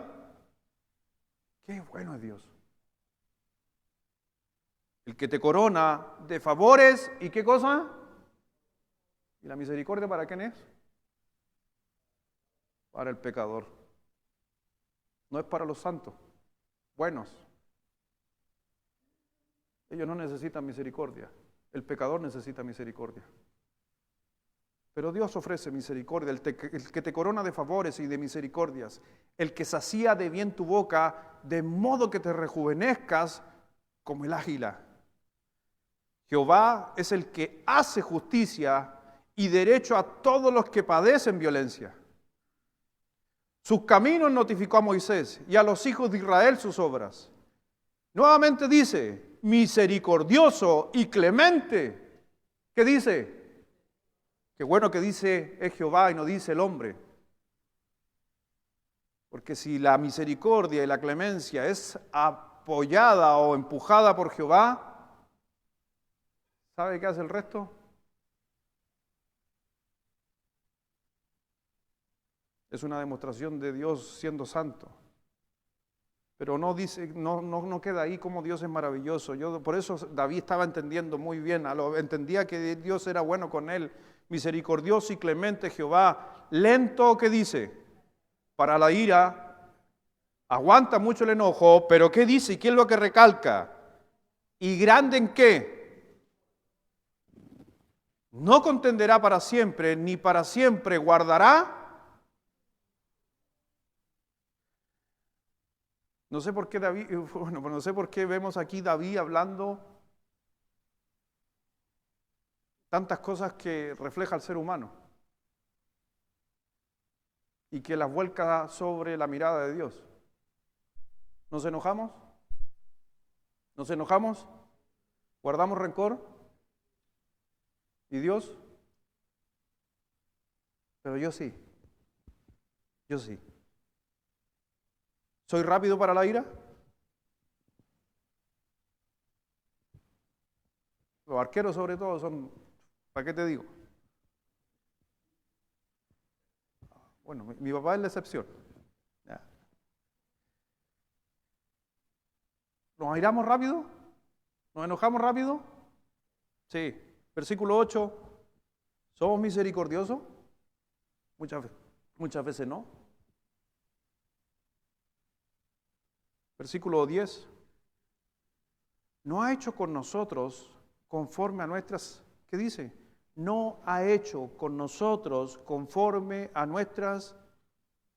S1: Qué bueno es Dios. El que te corona de favores, ¿y qué cosa? ¿Y la misericordia para quién es? Para el pecador. No es para los santos, buenos. Ellos no necesitan misericordia. El pecador necesita misericordia. Pero Dios ofrece misericordia, el que te corona de favores y de misericordias, el que sacía de bien tu boca, de modo que te rejuvenezcas como el águila. Jehová es el que hace justicia y derecho a todos los que padecen violencia. Sus caminos notificó a Moisés y a los hijos de Israel sus obras. Nuevamente dice, misericordioso y clemente. ¿Qué dice? Qué bueno que dice es Jehová y no dice el hombre. Porque si la misericordia y la clemencia es apoyada o empujada por Jehová, ¿sabe qué hace el resto? Es una demostración de Dios siendo santo. Pero no dice, no queda ahí como Dios es maravilloso. Por eso David estaba entendiendo muy bien, entendía que Dios era bueno con él, misericordioso y clemente Jehová, lento, ¿qué dice? Para la ira, aguanta mucho el enojo, pero ¿qué dice? ¿Y qué es lo que recalca? ¿Y grande en qué? No contenderá para siempre, ni para siempre guardará. No sé por qué no sé por qué vemos aquí David hablando tantas cosas que refleja el ser humano y que las vuelca sobre la mirada de Dios. ¿Nos enojamos? ¿Nos enojamos? ¿Guardamos rencor? ¿Y Dios? Pero yo sí. Yo sí. ¿Soy rápido para la ira? Los arqueros sobre todo son, ¿para qué te digo? Bueno, mi papá es la excepción. Ya. ¿Nos airamos rápido? ¿Nos enojamos rápido? Sí. Versículo 8. ¿Somos misericordiosos? Muchas veces no. Versículo 10. No ha hecho con nosotros conforme a nuestras, ¿qué dice? No ha hecho con nosotros conforme a nuestras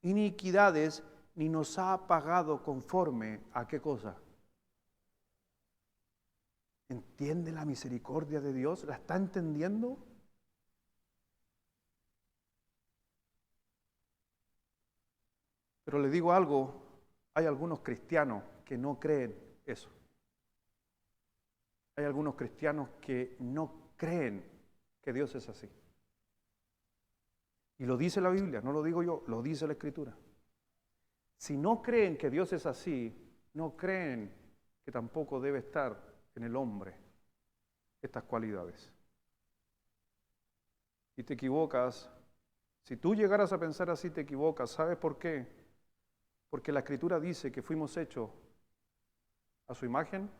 S1: iniquidades, ni nos ha pagado conforme a qué cosa. ¿Entiende la misericordia de Dios? ¿La está entendiendo? Pero le digo algo, hay algunos cristianos que no creen eso. Hay algunos cristianos que no creen que Dios es así. Y lo dice la Biblia, no lo digo yo, lo dice la Escritura. Si no creen que Dios es así, no creen que tampoco debe estar en el hombre estas cualidades. Y te equivocas. Si tú llegaras a pensar así, te equivocas. ¿Sabes por qué? Porque la Escritura dice que fuimos hechos a su imagen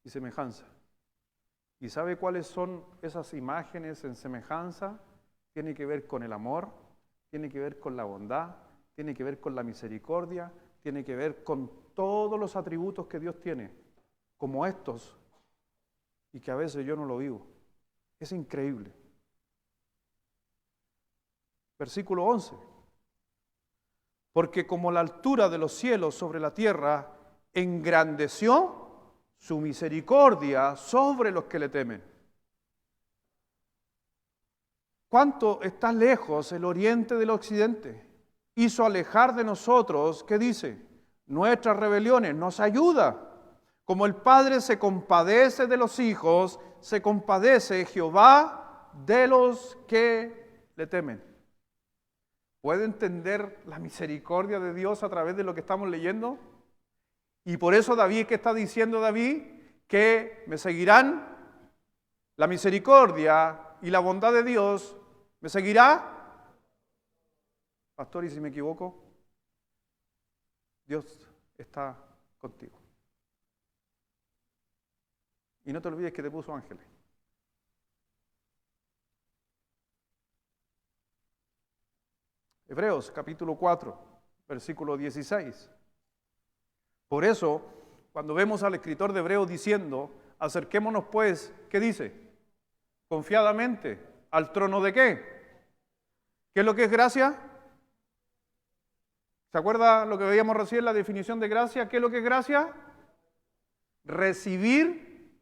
S1: y semejanza. ¿Y sabe cuáles son esas imágenes en semejanza? Tiene que ver con el amor, tiene que ver con la bondad, tiene que ver con la misericordia, tiene que ver con todos los atributos que Dios tiene, como estos, y que a veces yo no lo vivo. Es increíble. Versículo 11. Porque como la altura de los cielos sobre la tierra engrandeció su misericordia sobre los que le temen. ¿Cuánto está lejos el oriente del occidente? Hizo alejar de nosotros, ¿qué dice? Nuestras rebeliones, nos ayuda. Como el Padre se compadece de los hijos, se compadece Jehová de los que le temen. ¿Puede entender la misericordia de Dios a través de lo que estamos leyendo? Y por eso David, ¿qué está diciendo David? Que me seguirán la misericordia y la bondad de Dios. ¿Me seguirá? Pastor, ¿y si me equivoco? Dios está contigo. Y no te olvides que te puso ángeles. Hebreos capítulo 4, versículo 16. Por eso, cuando vemos al escritor de Hebreos diciendo, acerquémonos pues, ¿qué dice? Confiadamente, ¿al trono de qué? ¿Qué es lo que es gracia? ¿Se acuerda lo que veíamos recién, la definición de gracia? ¿Qué es lo que es gracia? Recibir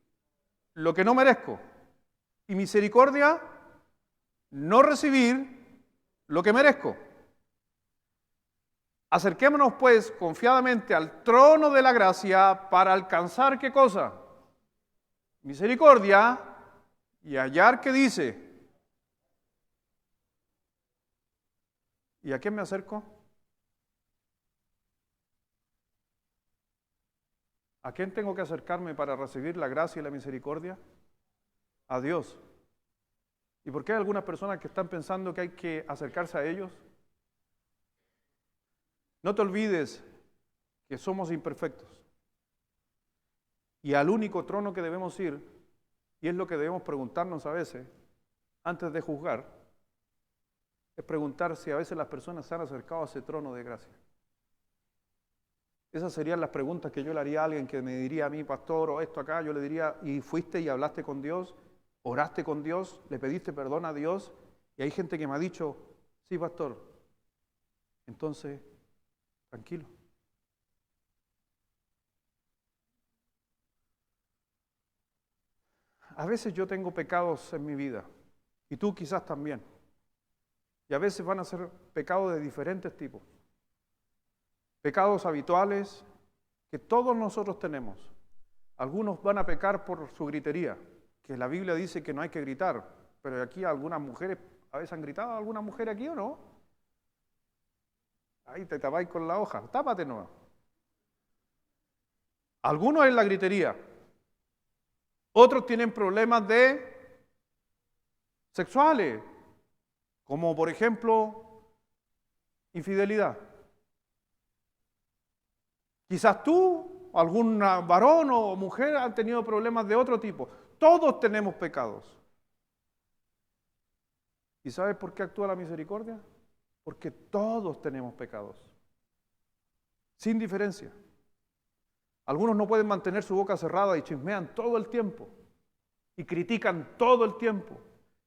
S1: lo que no merezco. Y misericordia, no recibir lo que merezco. Acerquémonos pues confiadamente al trono de la gracia para alcanzar ¿qué cosa? Misericordia y hallar ¿qué dice? ¿Y a quién me acerco? ¿A quién tengo que acercarme para recibir la gracia y la misericordia? A Dios. ¿Y por qué hay algunas personas que están pensando que hay que acercarse a ellos? No te olvides que somos imperfectos. Y al único trono que debemos ir, y es lo que debemos preguntarnos a veces, antes de juzgar, es preguntar si a veces las personas se han acercado a ese trono de gracia. Esas serían las preguntas que yo le haría a alguien que me diría a mí, pastor, o esto acá, yo le diría, ¿y fuiste y hablaste con Dios? ¿Oraste con Dios? ¿Le pediste perdón a Dios? Y hay gente que me ha dicho, sí, pastor. Entonces, tranquilo. A veces yo tengo pecados en mi vida, y tú quizás también. Y a veces van a ser pecados de diferentes tipos. Pecados habituales que todos nosotros tenemos. Algunos van a pecar por su gritería, que la Biblia dice que no hay que gritar, pero aquí algunas mujeres, a veces han gritado algunas mujeres aquí o no. Ahí te tapáis con la hoja, tápate nomás. Algunos en la gritería, otros tienen problemas sexuales, como por ejemplo infidelidad. Quizás tú, algún varón o mujer han tenido problemas de otro tipo. Todos tenemos pecados. ¿Y sabes por qué actúa la misericordia? Porque todos tenemos pecados, sin diferencia. Algunos no pueden mantener su boca cerrada y chismean todo el tiempo, y critican todo el tiempo,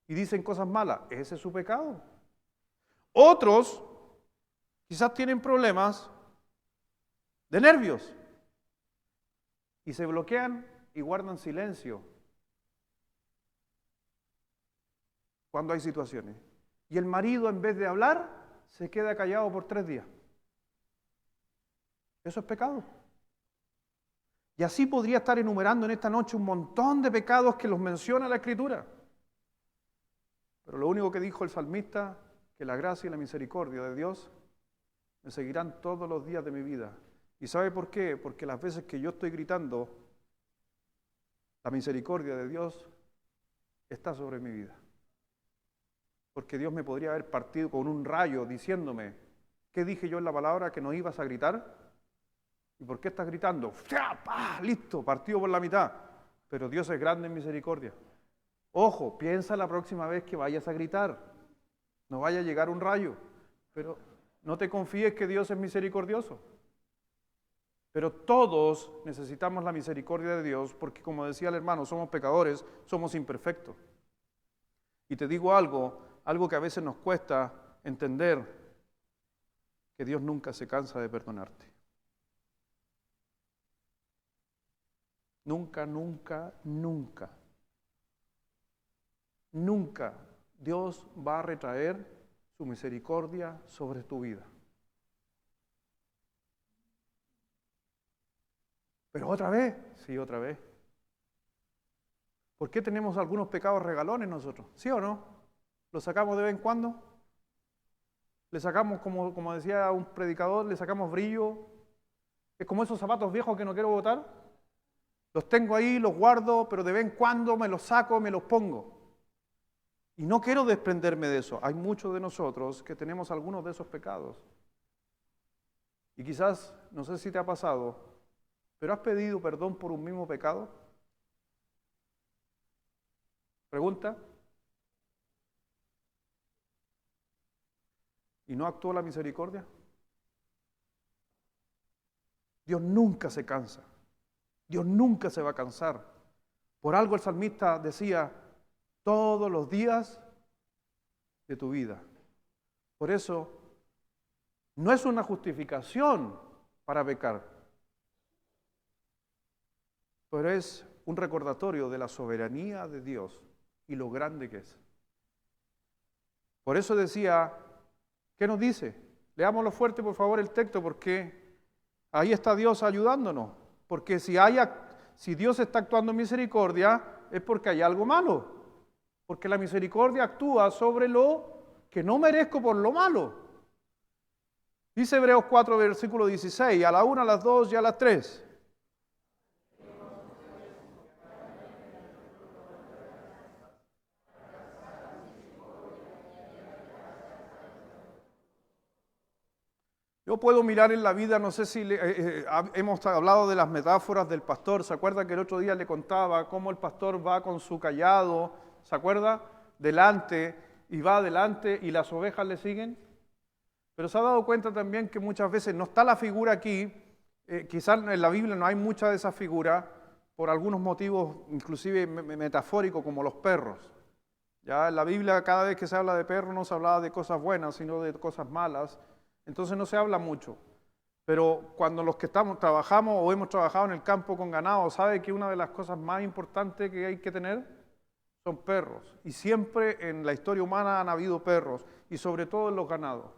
S1: y dicen cosas malas. Ese es su pecado. Otros quizás tienen problemas de nervios, y se bloquean y guardan silencio cuando hay situaciones. Y el marido, en vez de hablar, se queda callado por 3 días. Eso es pecado. Y así podría estar enumerando en esta noche un montón de pecados que los menciona la Escritura. Pero lo único que dijo el salmista, que la gracia y la misericordia de Dios me seguirán todos los días de mi vida. ¿Y sabe por qué? Porque las veces que yo estoy gritando, la misericordia de Dios está sobre mi vida. Porque Dios me podría haber partido con un rayo diciéndome, ¿qué dije yo en la palabra? ¿Que no ibas a gritar? ¿Y por qué estás gritando? ¡Fia! ¡Pah! Listo, partido por la mitad. Pero Dios es grande en misericordia. Ojo, piensa la próxima vez que vayas a gritar. No vaya a llegar un rayo. Pero no te confíes que Dios es misericordioso. Pero todos necesitamos la misericordia de Dios porque, como decía el hermano, somos pecadores, somos imperfectos. Y te digo algo que a veces nos cuesta entender, que Dios nunca se cansa de perdonarte. Nunca, nunca, nunca. Nunca Dios va a retraer su misericordia sobre tu vida. ¿Pero otra vez? Sí, otra vez. ¿Por qué tenemos algunos pecados regalones nosotros? ¿Sí o no? ¿Los sacamos de vez en cuando? Le sacamos, como decía un predicador, le sacamos brillo. Es como esos zapatos viejos que no quiero botar. Los tengo ahí, los guardo, pero de vez en cuando me los saco, me los pongo. Y no quiero desprenderme de eso. Hay muchos de nosotros que tenemos algunos de esos pecados. Y quizás, no sé si te ha pasado, pero ¿has pedido perdón por un mismo pecado? Pregunta. ¿Y no actuó la misericordia? Dios nunca se cansa. Dios nunca se va a cansar. Por algo el salmista decía, todos los días de tu vida. Por eso, no es una justificación para pecar, pero es un recordatorio de la soberanía de Dios y lo grande que es. Por eso decía, ¿qué nos dice? Leámoslo fuerte, por favor, el texto, porque ahí está Dios ayudándonos. Porque si Dios está actuando en misericordia, es porque hay algo malo. Porque la misericordia actúa sobre lo que no merezco por lo malo. Dice Hebreos 4, versículo 16, a la 1, a las 2 y a las 3. Yo puedo mirar en la vida, no sé si hemos hablado de las metáforas del pastor. ¿Se acuerda que el otro día le contaba cómo el pastor va con su cayado, ¿se acuerda? Delante, y va adelante y las ovejas le siguen. Pero se ha dado cuenta también que muchas veces no está la figura aquí, quizás en la Biblia no hay mucha de esa figura, por algunos motivos inclusive metafóricos como los perros. Ya en la Biblia cada vez que se habla de perros no se hablaba de cosas buenas, sino de cosas malas. Entonces no se habla mucho, pero cuando los que trabajamos o hemos trabajado en el campo con ganado, sabe que una de las cosas más importantes que hay que tener son perros. Y siempre en la historia humana han habido perros, y sobre todo en los ganados.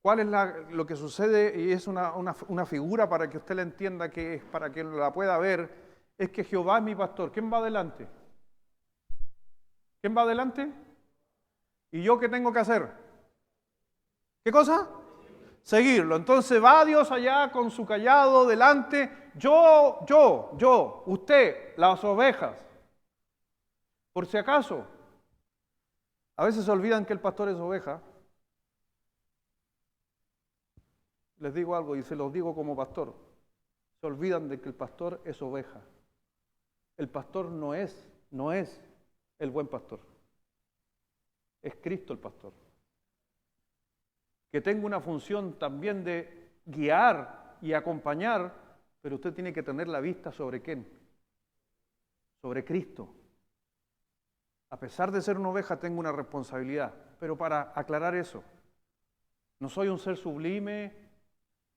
S1: ¿Cuál es lo que sucede? Y es una figura para que usted la entienda, que es para que la pueda ver, es que Jehová es mi pastor. ¿Quién va adelante? ¿Quién va adelante? ¿Y yo qué tengo que hacer? ¿Qué cosa? Seguirlo. Entonces va Dios allá con su cayado delante, usted, las ovejas. Por si acaso, a veces se olvidan que el pastor es oveja. Les digo algo y se los digo como pastor. Se olvidan de que el pastor es oveja. El pastor no es el buen pastor. Es Cristo el pastor. Que tenga una función también de guiar y acompañar, pero usted tiene que tener la vista sobre ¿quién? Sobre Cristo. A pesar de ser una oveja, tengo una responsabilidad. Pero para aclarar eso, no soy un ser sublime,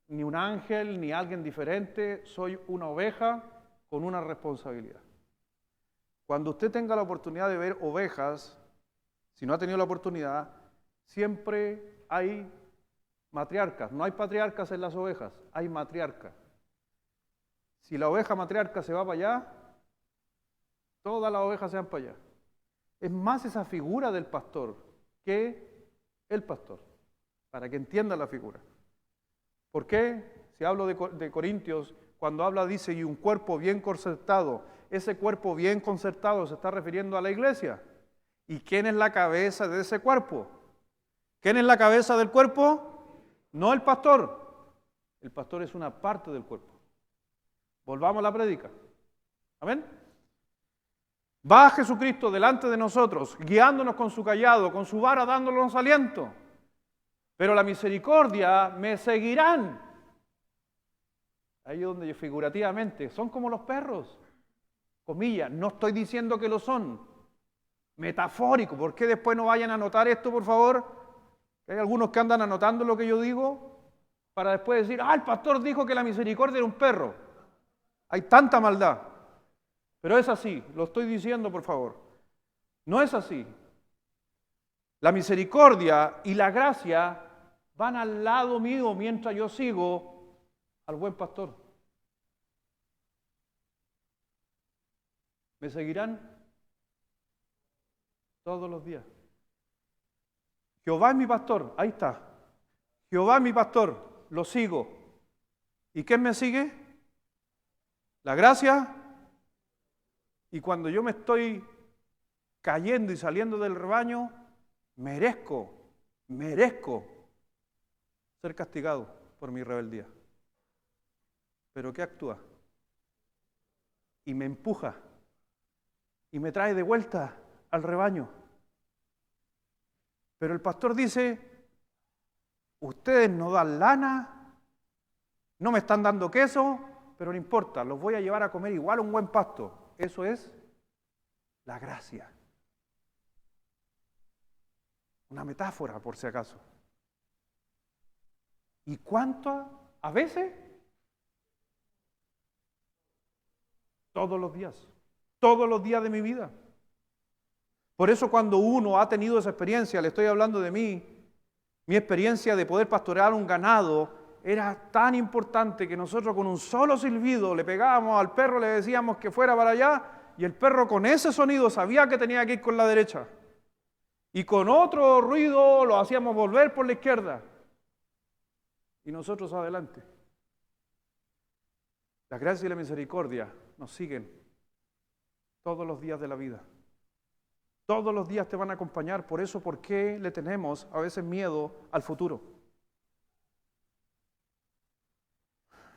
S1: ni un ángel, ni alguien diferente, soy una oveja con una responsabilidad. Cuando usted tenga la oportunidad de ver ovejas, si no ha tenido la oportunidad, siempre hay matriarcas. No hay patriarcas en las ovejas, hay matriarcas. Si la oveja matriarca se va para allá, todas las ovejas se van para allá. Es más esa figura del pastor que el pastor, para que entienda la figura. ¿Por qué? si hablo de Corintios, cuando habla dice, y un cuerpo bien concertado, ese cuerpo bien concertado se está refiriendo a la iglesia. ¿Y quién es la cabeza de ese cuerpo? ¿Quién es la cabeza del cuerpo? No el pastor. El pastor es una parte del cuerpo. Volvamos a la prédica. Amén. Va Jesucristo delante de nosotros, guiándonos con su cayado, con su vara, dándonos aliento. Pero la misericordia me seguirán. Ahí es donde figurativamente son como los perros. Comillas, no estoy diciendo que lo son. Metafórico. ¿Por qué después no vayan a anotar esto, por favor? Hay algunos que andan anotando lo que yo digo para después decir, el pastor dijo que la misericordia era un perro. Hay tanta maldad. Pero es así, lo estoy diciendo, por favor. No es así. La misericordia y la gracia van al lado mío mientras yo sigo al buen pastor. ¿Me seguirán? Todos los días. Jehová es mi pastor, ahí está. Jehová es mi pastor, lo sigo. ¿Y quién me sigue? La gracia. Y cuando yo me estoy cayendo y saliendo del rebaño, merezco ser castigado por mi rebeldía. ¿Pero qué actúa? Y me empuja y me trae de vuelta al rebaño. Pero el pastor dice, ustedes no dan lana, no me están dando queso, pero no importa, los voy a llevar a comer igual a un buen pasto. Eso es la gracia. Una metáfora, por si acaso. ¿Y cuánto a veces? Todos los días de mi vida. Por eso cuando uno ha tenido esa experiencia, le estoy hablando de mí, mi experiencia de poder pastorear un ganado era tan importante que nosotros con un solo silbido le pegábamos al perro, le decíamos que fuera para allá y el perro con ese sonido sabía que tenía que ir con la derecha. Y con otro ruido lo hacíamos volver por la izquierda. Y nosotros adelante. La gracia y la misericordia nos siguen todos los días de la vida. Todos los días te van a acompañar. Por eso, ¿por qué le tenemos a veces miedo al futuro?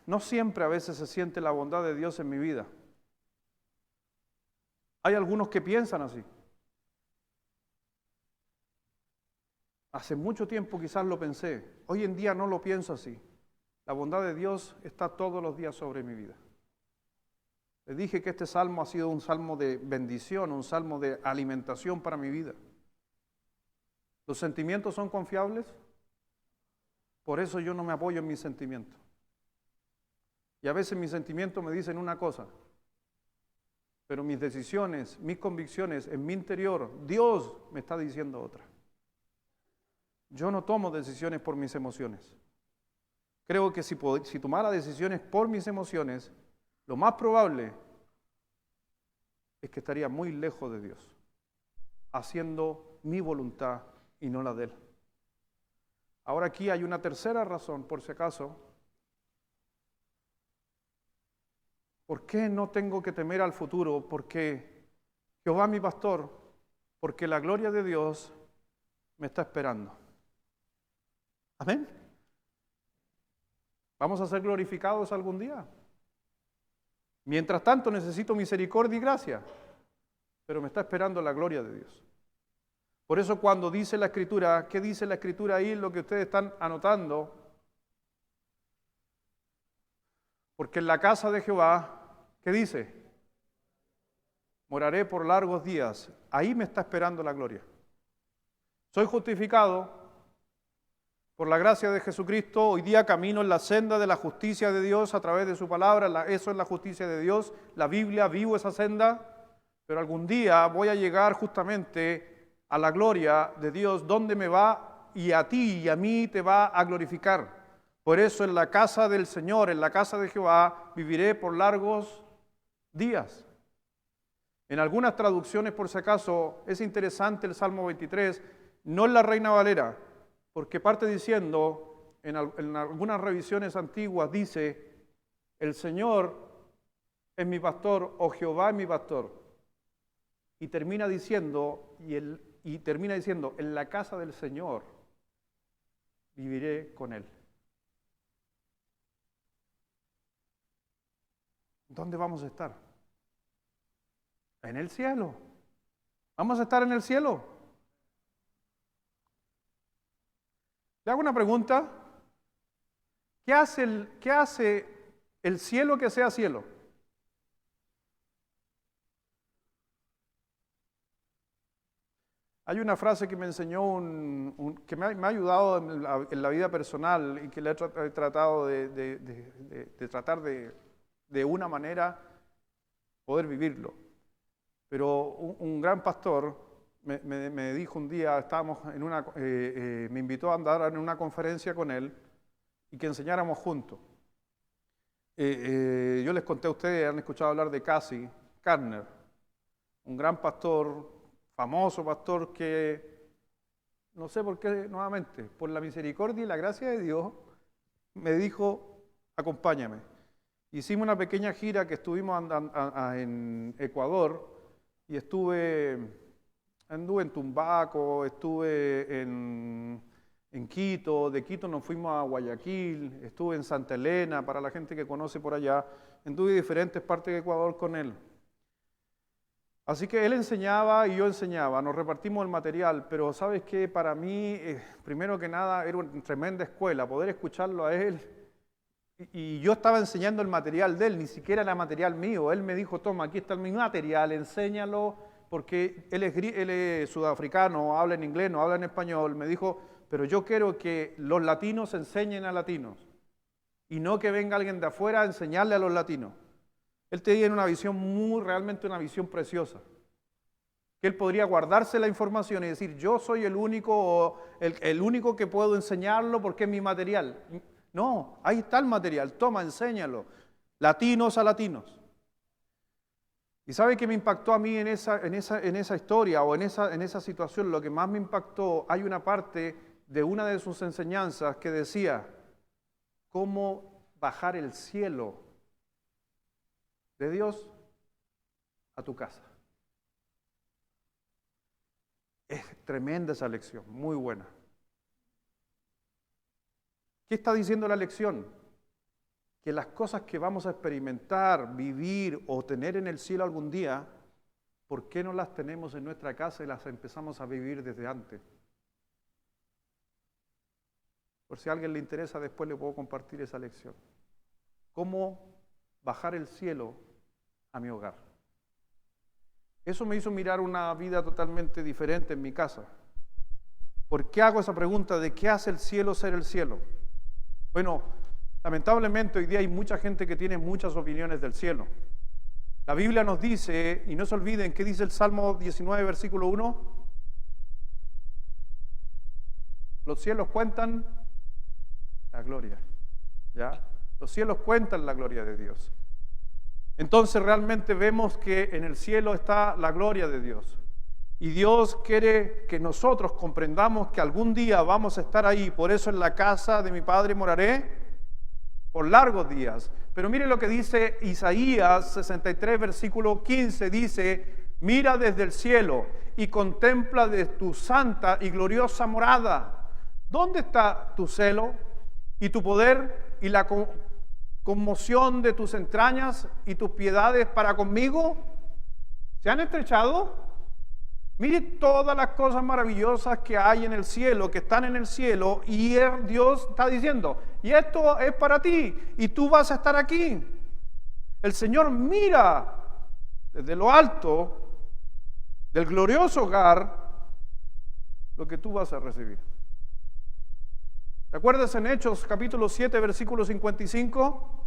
S1: No siempre a veces se siente la bondad de Dios en mi vida. Hay algunos que piensan así. Hace mucho tiempo quizás lo pensé. Hoy en día no lo pienso así. La bondad de Dios está todos los días sobre mi vida. Les dije que este salmo ha sido un salmo de bendición, un salmo de alimentación para mi vida. ¿Los sentimientos son confiables? Por eso yo no me apoyo en mis sentimientos. Y a veces mis sentimientos me dicen una cosa, pero mis decisiones, mis convicciones en mi interior, Dios me está diciendo otra. Yo no tomo decisiones por mis emociones. Creo que si tomara decisiones por mis emociones, lo más probable es que estaría muy lejos de Dios, haciendo mi voluntad y no la de Él. Ahora aquí hay una tercera razón, por si acaso. ¿Por qué no tengo que temer al futuro? Porque Jehová es mi pastor, porque la gloria de Dios me está esperando. Amén. ¿Vamos a ser glorificados algún día? Mientras tanto necesito misericordia y gracia, pero me está esperando la gloria de Dios. Por eso cuando dice la Escritura, ¿qué dice la Escritura ahí? Lo que ustedes están anotando. Porque en la casa de Jehová, ¿qué dice? Moraré por largos días. Ahí me está esperando la gloria. Soy justificado por la gracia de Jesucristo. Hoy día camino en la senda de la justicia de Dios a través de su palabra. Eso es la justicia de Dios. La Biblia, vivo esa senda. Pero algún día voy a llegar justamente a la gloria de Dios, donde me va y a ti y a mí te va a glorificar. Por eso en la casa del Señor, en la casa de Jehová, viviré por largos días. En algunas traducciones, por si acaso, es interesante el Salmo 23, no en la Reina Valera, porque parte diciendo, en algunas revisiones antiguas dice, el Señor es mi pastor o Jehová es mi pastor. Y termina diciendo, en la casa del Señor viviré con Él. ¿Dónde vamos a estar? En el cielo. ¿Vamos a estar en el cielo? Le hago una pregunta. ¿Qué hace el cielo que sea cielo? Hay una frase que me enseñó, que me ha ayudado en la vida personal y que le he tratado de tratar de una manera poder vivirlo. Pero un gran pastor me dijo un día, estábamos me invitó a andar en una conferencia con él y que enseñáramos juntos. Yo les conté a ustedes, han escuchado hablar de Cassie Carner, un gran pastor, famoso pastor que, no sé por qué, nuevamente, por la misericordia y la gracia de Dios, me dijo, acompáñame. Hicimos una pequeña gira que estuvimos en Ecuador y anduve en Tumbaco, estuve en Quito, de Quito nos fuimos a Guayaquil, estuve en Santa Elena, para la gente que conoce por allá, anduve en diferentes partes de Ecuador con él. Así que él enseñaba y yo enseñaba, nos repartimos el material, pero ¿sabes qué? Para mí, primero que nada, era una tremenda escuela, poder escucharlo a él. Y yo estaba enseñando el material de él, ni siquiera era material mío. Él me dijo, toma, aquí está mi material, enséñalo, porque él es sudafricano, habla en inglés, no habla en español. Me dijo, pero yo quiero que los latinos enseñen a latinos, y no que venga alguien de afuera a enseñarle a los latinos. Él tenía una visión realmente una visión preciosa. Que él podría guardarse la información y decir, yo soy el único que puedo enseñarlo porque es mi material. No, ahí está el material, toma, enséñalo. Latinos a latinos. ¿Y sabe qué me impactó a mí en esa historia o en esa situación? Lo que más me impactó, hay una parte de una de sus enseñanzas que decía, cómo bajar el cielo de Dios a tu casa. Es tremenda esa lección, muy buena. ¿Qué está diciendo la lección? Que las cosas que vamos a experimentar, vivir o tener en el cielo algún día, ¿por qué no las tenemos en nuestra casa y las empezamos a vivir desde antes? Por si a alguien le interesa, después le puedo compartir esa lección. ¿Cómo bajar el cielo a mi hogar? Eso me hizo mirar una vida totalmente diferente en mi casa. ¿Por qué hago esa pregunta de qué hace el cielo ser el cielo? Bueno, lamentablemente hoy día hay mucha gente que tiene muchas opiniones del cielo. La Biblia nos dice, y no se olviden, ¿qué dice el Salmo 19, versículo 1? Los cielos cuentan la gloria, ¿ya? Los cielos cuentan la gloria de Dios. Entonces realmente vemos que en el cielo está la gloria de Dios. Y Dios quiere que nosotros comprendamos que algún día vamos a estar ahí. Por eso en la casa de mi Padre moraré por largos días. Pero mire lo que dice Isaías 63, versículo 15. Dice, mira desde el cielo y contempla de tu santa y gloriosa morada. ¿Dónde está tu celo y tu poder y la conmoción de tus entrañas y tus piedades para conmigo? ¿Se han estrechado? Mire todas las cosas maravillosas que hay en el cielo, que están en el cielo, y Dios está diciendo, y esto es para ti, y tú vas a estar aquí. El Señor mira desde lo alto del glorioso hogar lo que tú vas a recibir. ¿Te acuerdas en Hechos capítulo 7, versículo 55?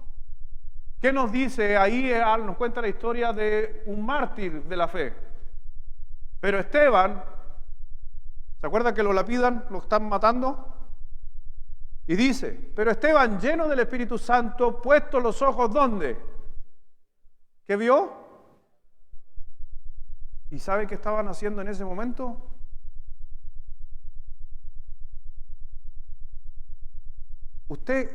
S1: ¿Qué nos dice? Ahí nos cuenta la historia de un mártir de la fe. Pero Esteban, ¿se acuerda que lo lapidan, lo están matando? Y dice, pero Esteban, lleno del Espíritu Santo, puesto los ojos, ¿dónde? ¿Qué vio? ¿Y sabe qué estaban haciendo en ese momento? Usted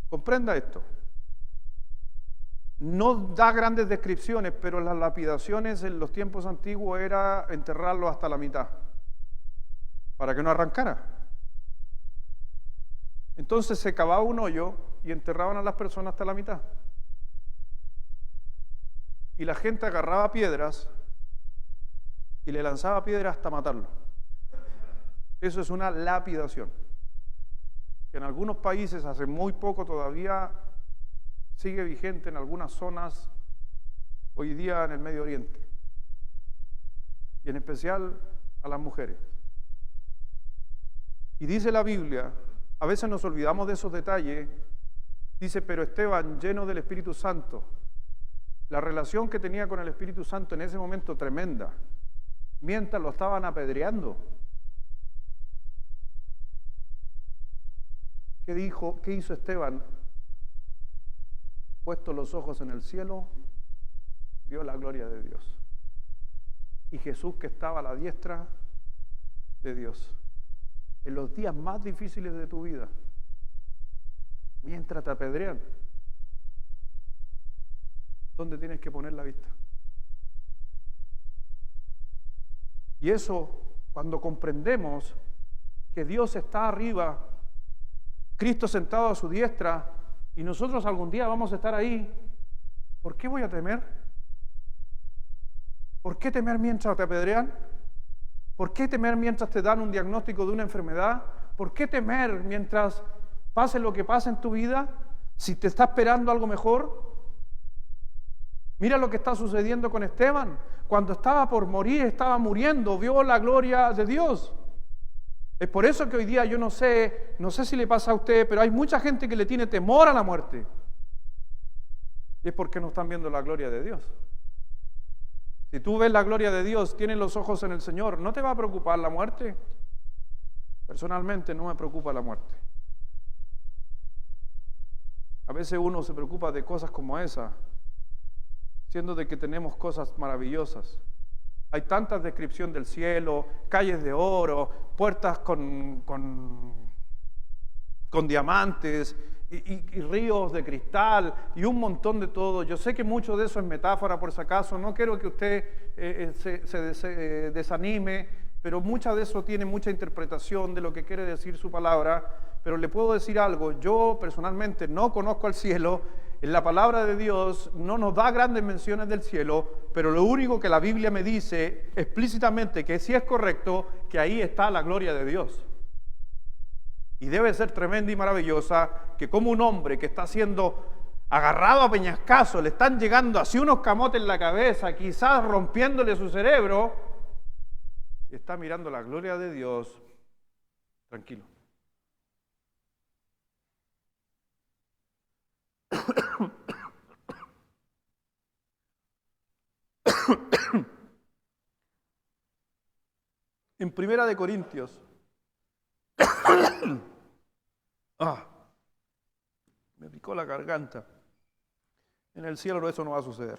S1: comprenda esto. No da grandes descripciones, pero las lapidaciones en los tiempos antiguos era enterrarlo hasta la mitad, para que no arrancara. Entonces se cavaba un hoyo y enterraban a las personas hasta la mitad. Y la gente agarraba piedras y le lanzaba piedras hasta matarlo. Eso es una lapidación, que en algunos países hace muy poco todavía sigue vigente en algunas zonas hoy día en el Medio Oriente, y en especial a las mujeres. Y dice la Biblia, a veces nos olvidamos de esos detalles, dice, pero Esteban, lleno del Espíritu Santo, la relación que tenía con el Espíritu Santo en ese momento tremenda, mientras lo estaban apedreando. ¿Qué dijo? ¿Qué hizo Esteban? Puesto los ojos en el cielo, vio la gloria de Dios. Y Jesús que estaba a la diestra de Dios. En los días más difíciles de tu vida, mientras te apedrean, ¿dónde tienes que poner la vista? Y eso, cuando comprendemos que Dios está arriba, Cristo sentado a su diestra, y nosotros algún día vamos a estar ahí, ¿por qué voy a temer? ¿Por qué temer mientras te apedrean? ¿Por qué temer mientras te dan un diagnóstico de una enfermedad? ¿Por qué temer mientras pase lo que pase en tu vida? Si te está esperando algo mejor. Mira lo que está sucediendo con Esteban. Cuando estaba por morir, estaba muriendo, vio la gloria de Dios. Es por eso que hoy día yo no sé si le pasa a usted, pero hay mucha gente que le tiene temor a la muerte. Y es porque no están viendo la gloria de Dios. Si tú ves la gloria de Dios, tienes los ojos en el Señor, ¿no te va a preocupar la muerte? Personalmente no me preocupa la muerte. A veces uno se preocupa de cosas como esa, siendo de que tenemos cosas maravillosas. Hay tantas descripciones del cielo, calles de oro, puertas con diamantes y ríos de cristal y un montón de todo. Yo sé que mucho de eso es metáfora, por si acaso. No quiero que usted se desanime, pero mucho de eso tiene mucha interpretación de lo que quiere decir su palabra. Pero le puedo decir algo, yo personalmente no conozco el cielo. En la palabra de Dios no nos da grandes menciones del cielo, pero lo único que la Biblia me dice explícitamente que sí es correcto, que ahí está la gloria de Dios. Y debe ser tremenda y maravillosa que como un hombre que está siendo agarrado a peñascazo, le están llegando así unos camotes en la cabeza, quizás rompiéndole su cerebro, y está mirando la gloria de Dios tranquilo. En Primera de Corintios, me picó la garganta. En el cielo eso no va a suceder.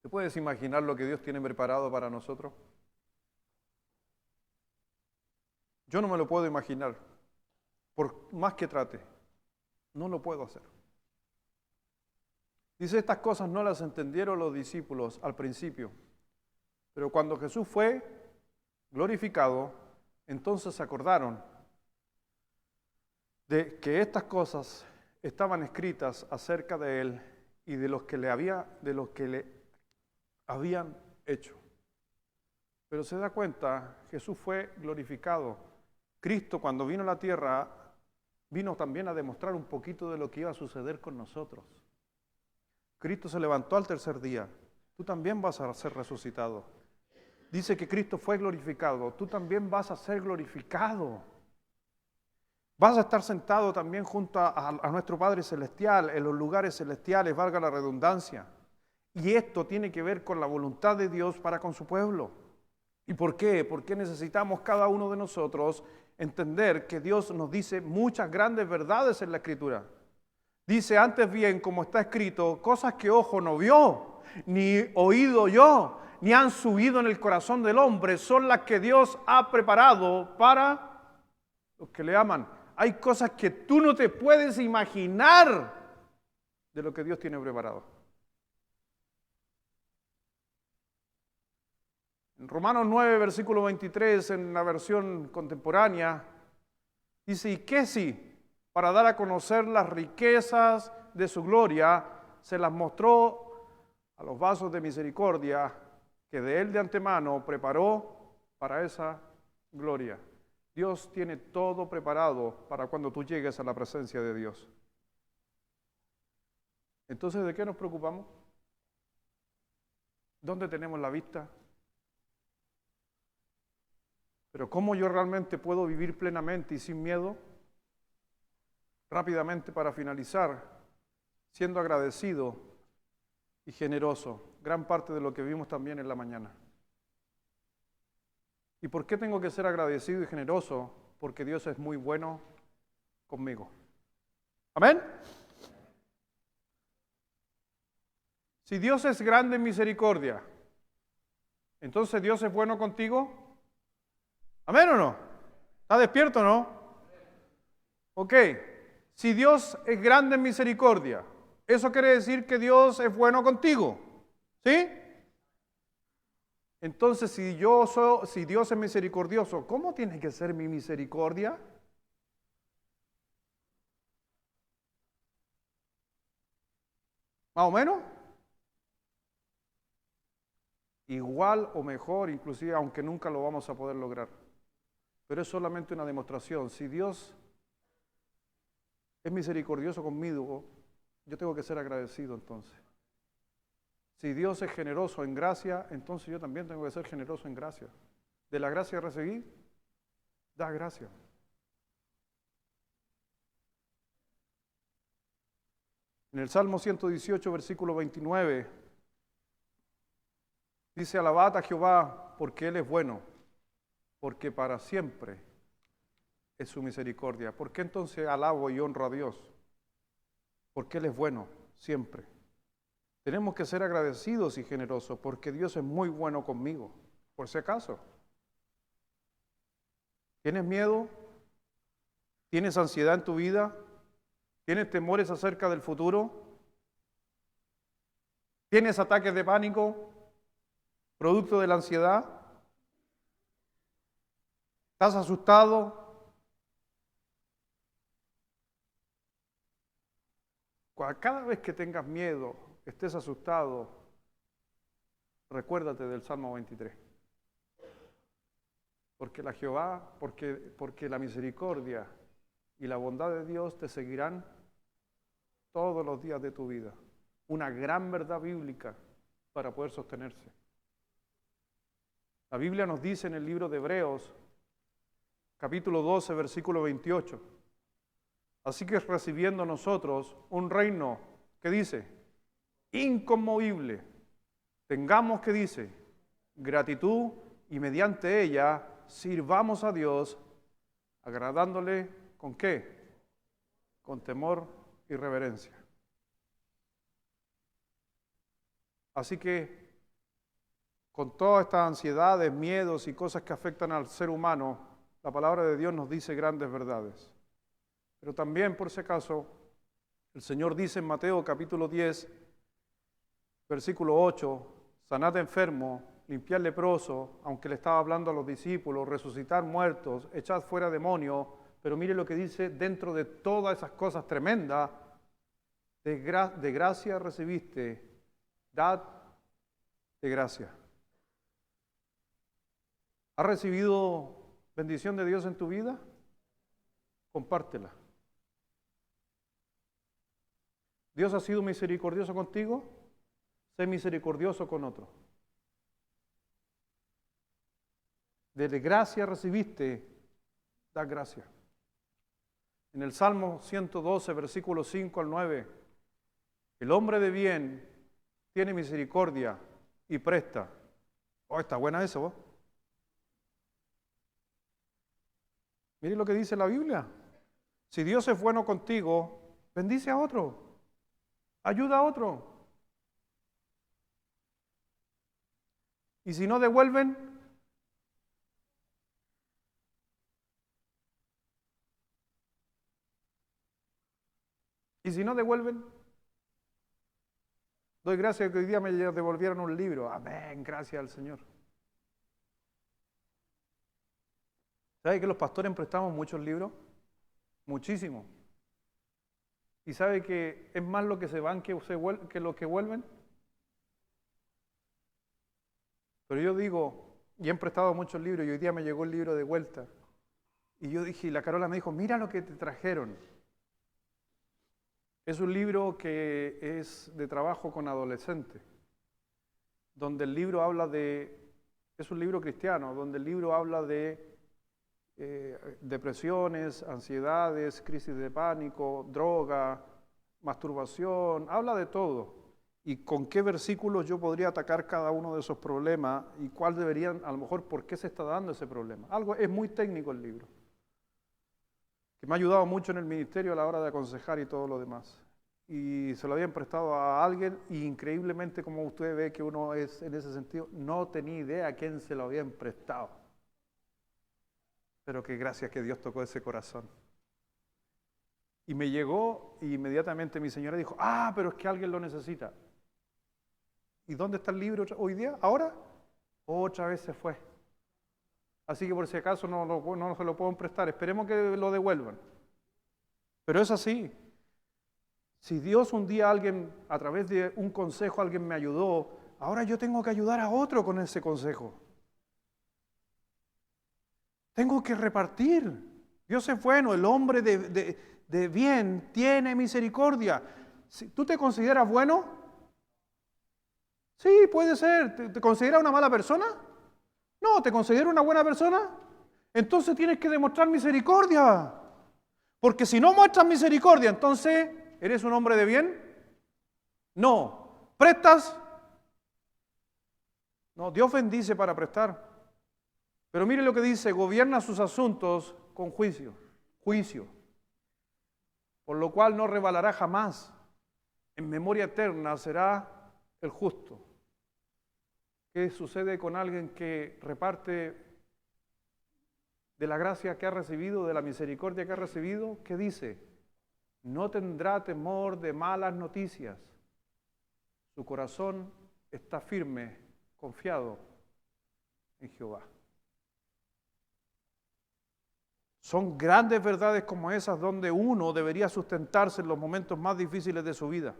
S1: ¿Te puedes imaginar lo que Dios tiene preparado para nosotros? Yo no me lo puedo imaginar, por más que trate, no lo puedo hacer. Dice, estas cosas no las entendieron los discípulos al principio, pero cuando Jesús fue glorificado, entonces se acordaron de que estas cosas estaban escritas acerca de Él y de los que le habían hecho. Pero se da cuenta, Jesús fue glorificado. Cristo, cuando vino a la tierra, vino también a demostrar un poquito de lo que iba a suceder con nosotros. Cristo se levantó al tercer día. Tú también vas a ser resucitado. Dice que Cristo fue glorificado. Tú también vas a ser glorificado. Vas a estar sentado también junto a nuestro Padre Celestial, en los lugares celestiales, valga la redundancia. Y esto tiene que ver con la voluntad de Dios para con su pueblo. ¿Y por qué? Porque necesitamos cada uno de nosotros entender que Dios nos dice muchas grandes verdades en la Escritura. Dice, antes bien, como está escrito, cosas que ojo no vio, ni oído yo, ni han subido en el corazón del hombre, son las que Dios ha preparado para los que le aman. Hay cosas que tú no te puedes imaginar de lo que Dios tiene preparado. En Romanos 9, versículo 23, en la versión contemporánea, dice, ¿y qué si, para dar a conocer las riquezas de su gloria, se las mostró a los vasos de misericordia que de él de antemano preparó para esa gloria? Dios tiene todo preparado para cuando tú llegues a la presencia de Dios. Entonces, ¿de qué nos preocupamos? ¿Dónde tenemos la vista? Pero ¿cómo yo realmente puedo vivir plenamente y sin miedo? Rápidamente, para finalizar, siendo agradecido y generoso. Gran parte de lo que vimos también en la mañana. ¿Y por qué tengo que ser agradecido y generoso? Porque Dios es muy bueno conmigo. ¿Amén? Si Dios es grande en misericordia, entonces Dios es bueno contigo. ¿Amén o no? ¿Está despierto o no? Ok. Si Dios es grande en misericordia, eso quiere decir que Dios es bueno contigo. ¿Sí? Entonces, si Dios es misericordioso, ¿cómo tiene que ser mi misericordia? ¿Más o menos? Igual o mejor, inclusive, aunque nunca lo vamos a poder lograr. Pero es solamente una demostración. Si Dios es misericordioso conmigo, yo tengo que ser agradecido entonces. Si Dios es generoso en gracia, entonces yo también tengo que ser generoso en gracia. De la gracia que recibí, da gracia. En el Salmo 118, versículo 29, dice, alabad a Jehová porque Él es bueno, porque para siempre es su misericordia. ¿Por qué entonces alabo y honro a Dios? Porque Él es bueno, siempre. Tenemos que ser agradecidos y generosos porque Dios es muy bueno conmigo, por si acaso. ¿Tienes miedo? ¿Tienes ansiedad en tu vida? ¿Tienes temores acerca del futuro? ¿Tienes ataques de pánico producto de la ansiedad? ¿Estás asustado? Cada vez que tengas miedo, estés asustado, recuérdate del Salmo 23. Porque porque la misericordia y la bondad de Dios te seguirán todos los días de tu vida. Una gran verdad bíblica para poder sostenerse. La Biblia nos dice en el libro de Hebreos, capítulo 12, versículo 28. Así que recibiendo nosotros un reino, ¿qué dice? Inconmovible. Tengamos, ¿qué dice? Gratitud y mediante ella sirvamos a Dios, agradándole ¿con qué? Con temor y reverencia. Así que con todas estas ansiedades, miedos y cosas que afectan al ser humano, la palabra de Dios nos dice grandes verdades. Pero también, por si acaso, el Señor dice en Mateo capítulo 10, versículo 8, sanad enfermo, limpiar leproso, aunque le estaba hablando a los discípulos, resucitar muertos, echad fuera demonios, pero mire lo que dice, dentro de todas esas cosas tremendas, de gracia recibiste, dad de gracia. ¿Has recibido bendición de Dios en tu vida? Compártela. ¿Dios ha sido misericordioso contigo? Sé misericordioso con otro. De gracia recibiste, da gracia. En el Salmo 112, versículos 5 al 9, el hombre de bien tiene misericordia y presta. Oh, está buena eso, ¿vos? Mire lo que dice la Biblia. Si Dios es bueno contigo, bendice a otro, ayuda a otro. ¿Y si no devuelven? ¿Y si no devuelven? Doy gracias que hoy día me devolvieron un libro. Amén, gracias al Señor. ¿Sabe que los pastores prestamos muchos libros? Muchísimo. ¿Y sabe que es más lo que se van que lo que vuelven? Pero yo digo, y he prestado muchos libros y hoy día me llegó el libro de vuelta. Y yo dije, y la Carola me dijo, mira lo que te trajeron. Es un libro que es de trabajo con adolescentes, donde el libro habla es un libro cristiano, donde el libro habla de depresiones, ansiedades, crisis de pánico, droga, masturbación, habla de todo. Y con qué versículos yo podría atacar cada uno de esos problemas y cuál deberían, a lo mejor, por qué se está dando ese problema. Es muy técnico el libro, que me ha ayudado mucho en el ministerio a la hora de aconsejar y todo lo demás. Y se lo habían prestado a alguien y increíblemente, como usted ve que uno es en ese sentido, no tenía idea a quién se lo habían prestado. Pero que gracias que Dios tocó ese corazón. Y me llegó y inmediatamente mi señora dijo, pero es que alguien lo necesita. ¿Y dónde está el libro hoy día? ¿Ahora? Otra vez se fue. Así que por si acaso no se lo pueden prestar. Esperemos que lo devuelvan. Pero es así. Si Dios un día a través de un consejo, alguien me ayudó, ahora yo tengo que ayudar a otro con ese consejo. Tengo que repartir. Dios es bueno, el hombre de bien tiene misericordia. ¿Tú te consideras bueno? Sí, puede ser. ¿Te consideras una mala persona? No, ¿te consideras una buena persona? Entonces tienes que demostrar misericordia. Porque si no muestras misericordia, entonces, ¿eres un hombre de bien? No. ¿Prestas? No, Dios bendice para prestar. Pero mire lo que dice, gobierna sus asuntos con juicio. Por lo cual no revelará jamás. En memoria eterna será el justo. ¿Qué sucede con alguien que reparte de la gracia que ha recibido, de la misericordia que ha recibido? ¿Qué dice? No tendrá temor de malas noticias. Su corazón está firme, confiado en Jehová. Son grandes verdades como esas donde uno debería sustentarse en los momentos más difíciles de su vida.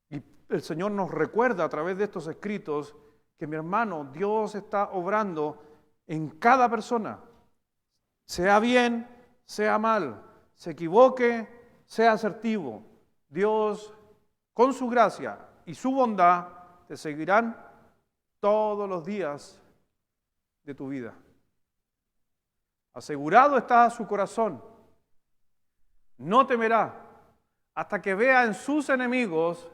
S1: Y el Señor nos recuerda a través de estos escritos que, mi hermano, Dios está obrando en cada persona. Sea bien, sea mal, se equivoque, sea asertivo. Dios, con su gracia y su bondad, te seguirán todos los días de tu vida. Asegurado está su corazón. No temerá hasta que vea en sus enemigos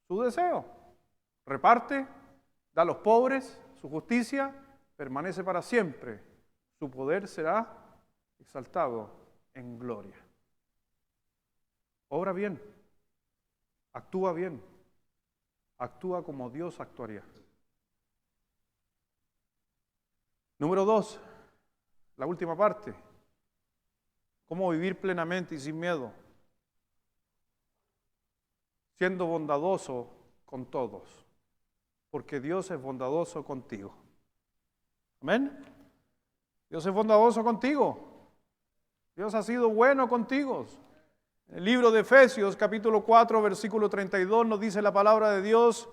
S1: su deseo. Reparte, da a los pobres, su justicia permanece para siempre. Su poder será exaltado en gloria. Obra bien, actúa bien, actúa como Dios actuaría. Número 2. La última parte, cómo vivir plenamente y sin miedo, siendo bondadoso con todos, porque Dios es bondadoso contigo. ¿Amén? Dios es bondadoso contigo. Dios ha sido bueno contigo. En el libro de Efesios, capítulo 4, versículo 32, nos dice la palabra de Dios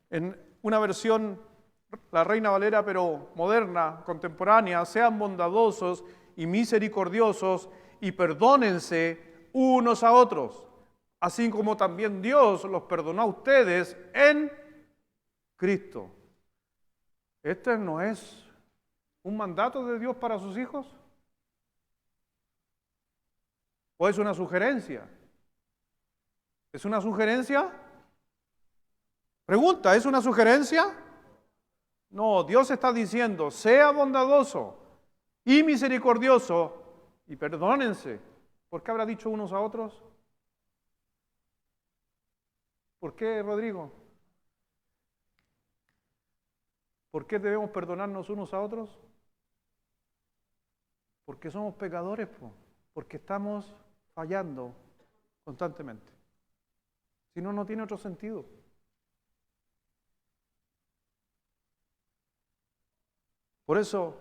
S1: en una versión, la Reina Valera, pero moderna, contemporánea: sean bondadosos y misericordiosos y perdónense unos a otros, así como también Dios los perdonó a ustedes en Cristo. ¿Este no es un mandato de Dios para sus hijos? ¿O es una sugerencia? ¿Es una sugerencia? Pregunta, ¿es una sugerencia? No, Dios está diciendo, sea bondadoso y misericordioso y perdónense. ¿Por qué habrá dicho unos a otros? ¿Por qué, Rodrigo? ¿Por qué debemos perdonarnos unos a otros? Porque somos pecadores, porque estamos fallando constantemente. Si no, no tiene otro sentido. Por eso,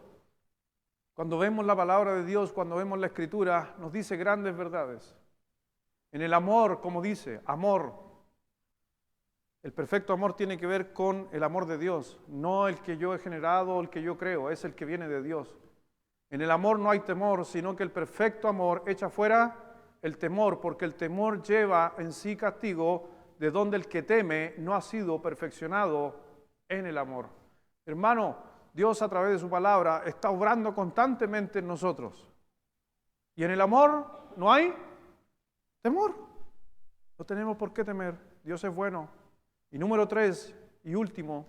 S1: cuando vemos la palabra de Dios, cuando vemos la Escritura, nos dice grandes verdades. En el amor, como dice, amor. El perfecto amor tiene que ver con el amor de Dios, no el que yo he generado o el que yo creo, es el que viene de Dios. En el amor no hay temor, sino que el perfecto amor echa fuera el temor, porque el temor lleva en sí castigo, de donde el que teme no ha sido perfeccionado en el amor. Hermano, Dios a través de su palabra está obrando constantemente en nosotros. Y en el amor no hay temor. No tenemos por qué temer. Dios es bueno. Y número 3 y último,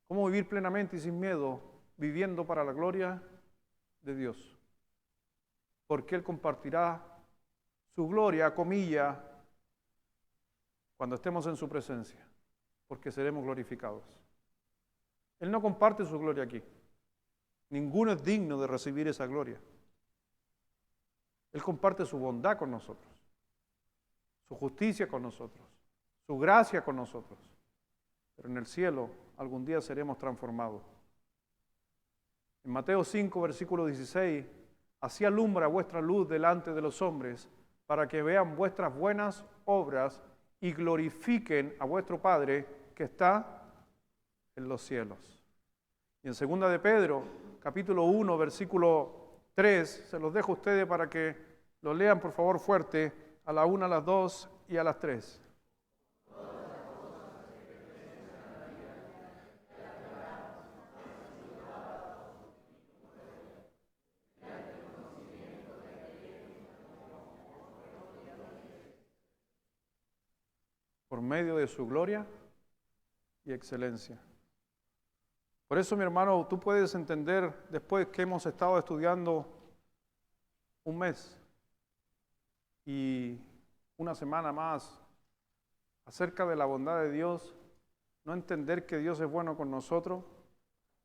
S1: ¿cómo vivir plenamente y sin miedo, viviendo para la gloria de Dios? Porque Él compartirá su gloria, comilla, cuando estemos en su presencia, porque seremos glorificados. Él no comparte su gloria aquí. Ninguno es digno de recibir esa gloria. Él comparte su bondad con nosotros, su justicia con nosotros, su gracia con nosotros. Pero en el cielo algún día seremos transformados. En Mateo 5, versículo 16, así alumbra vuestra luz delante de los hombres, para que vean vuestras buenas obras y glorifiquen a vuestro Padre que está en los cielos. Y en 2 de Pedro, capítulo 1, versículo 3, se los dejo a ustedes para que lo lean por favor fuerte, a la 1, a las 2 y a las 3. Por medio de su gloria y excelencia. Por eso, mi hermano, tú puedes entender, después que hemos estado estudiando un mes y una semana más acerca de la bondad de Dios, no entender que Dios es bueno con nosotros,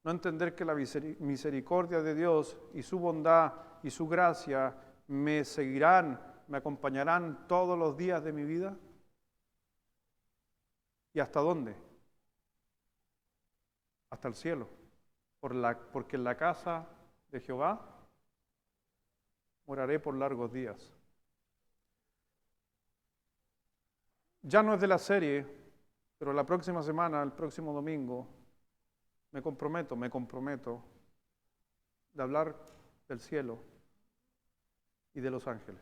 S1: no entender que la misericordia de Dios y su bondad y su gracia me seguirán, me acompañarán todos los días de mi vida. ¿Y hasta dónde? Hasta el cielo. Porque en la casa de Jehová moraré por largos días. Ya no es de la serie, pero la próxima semana, el próximo domingo, me comprometo de hablar del cielo y de los ángeles.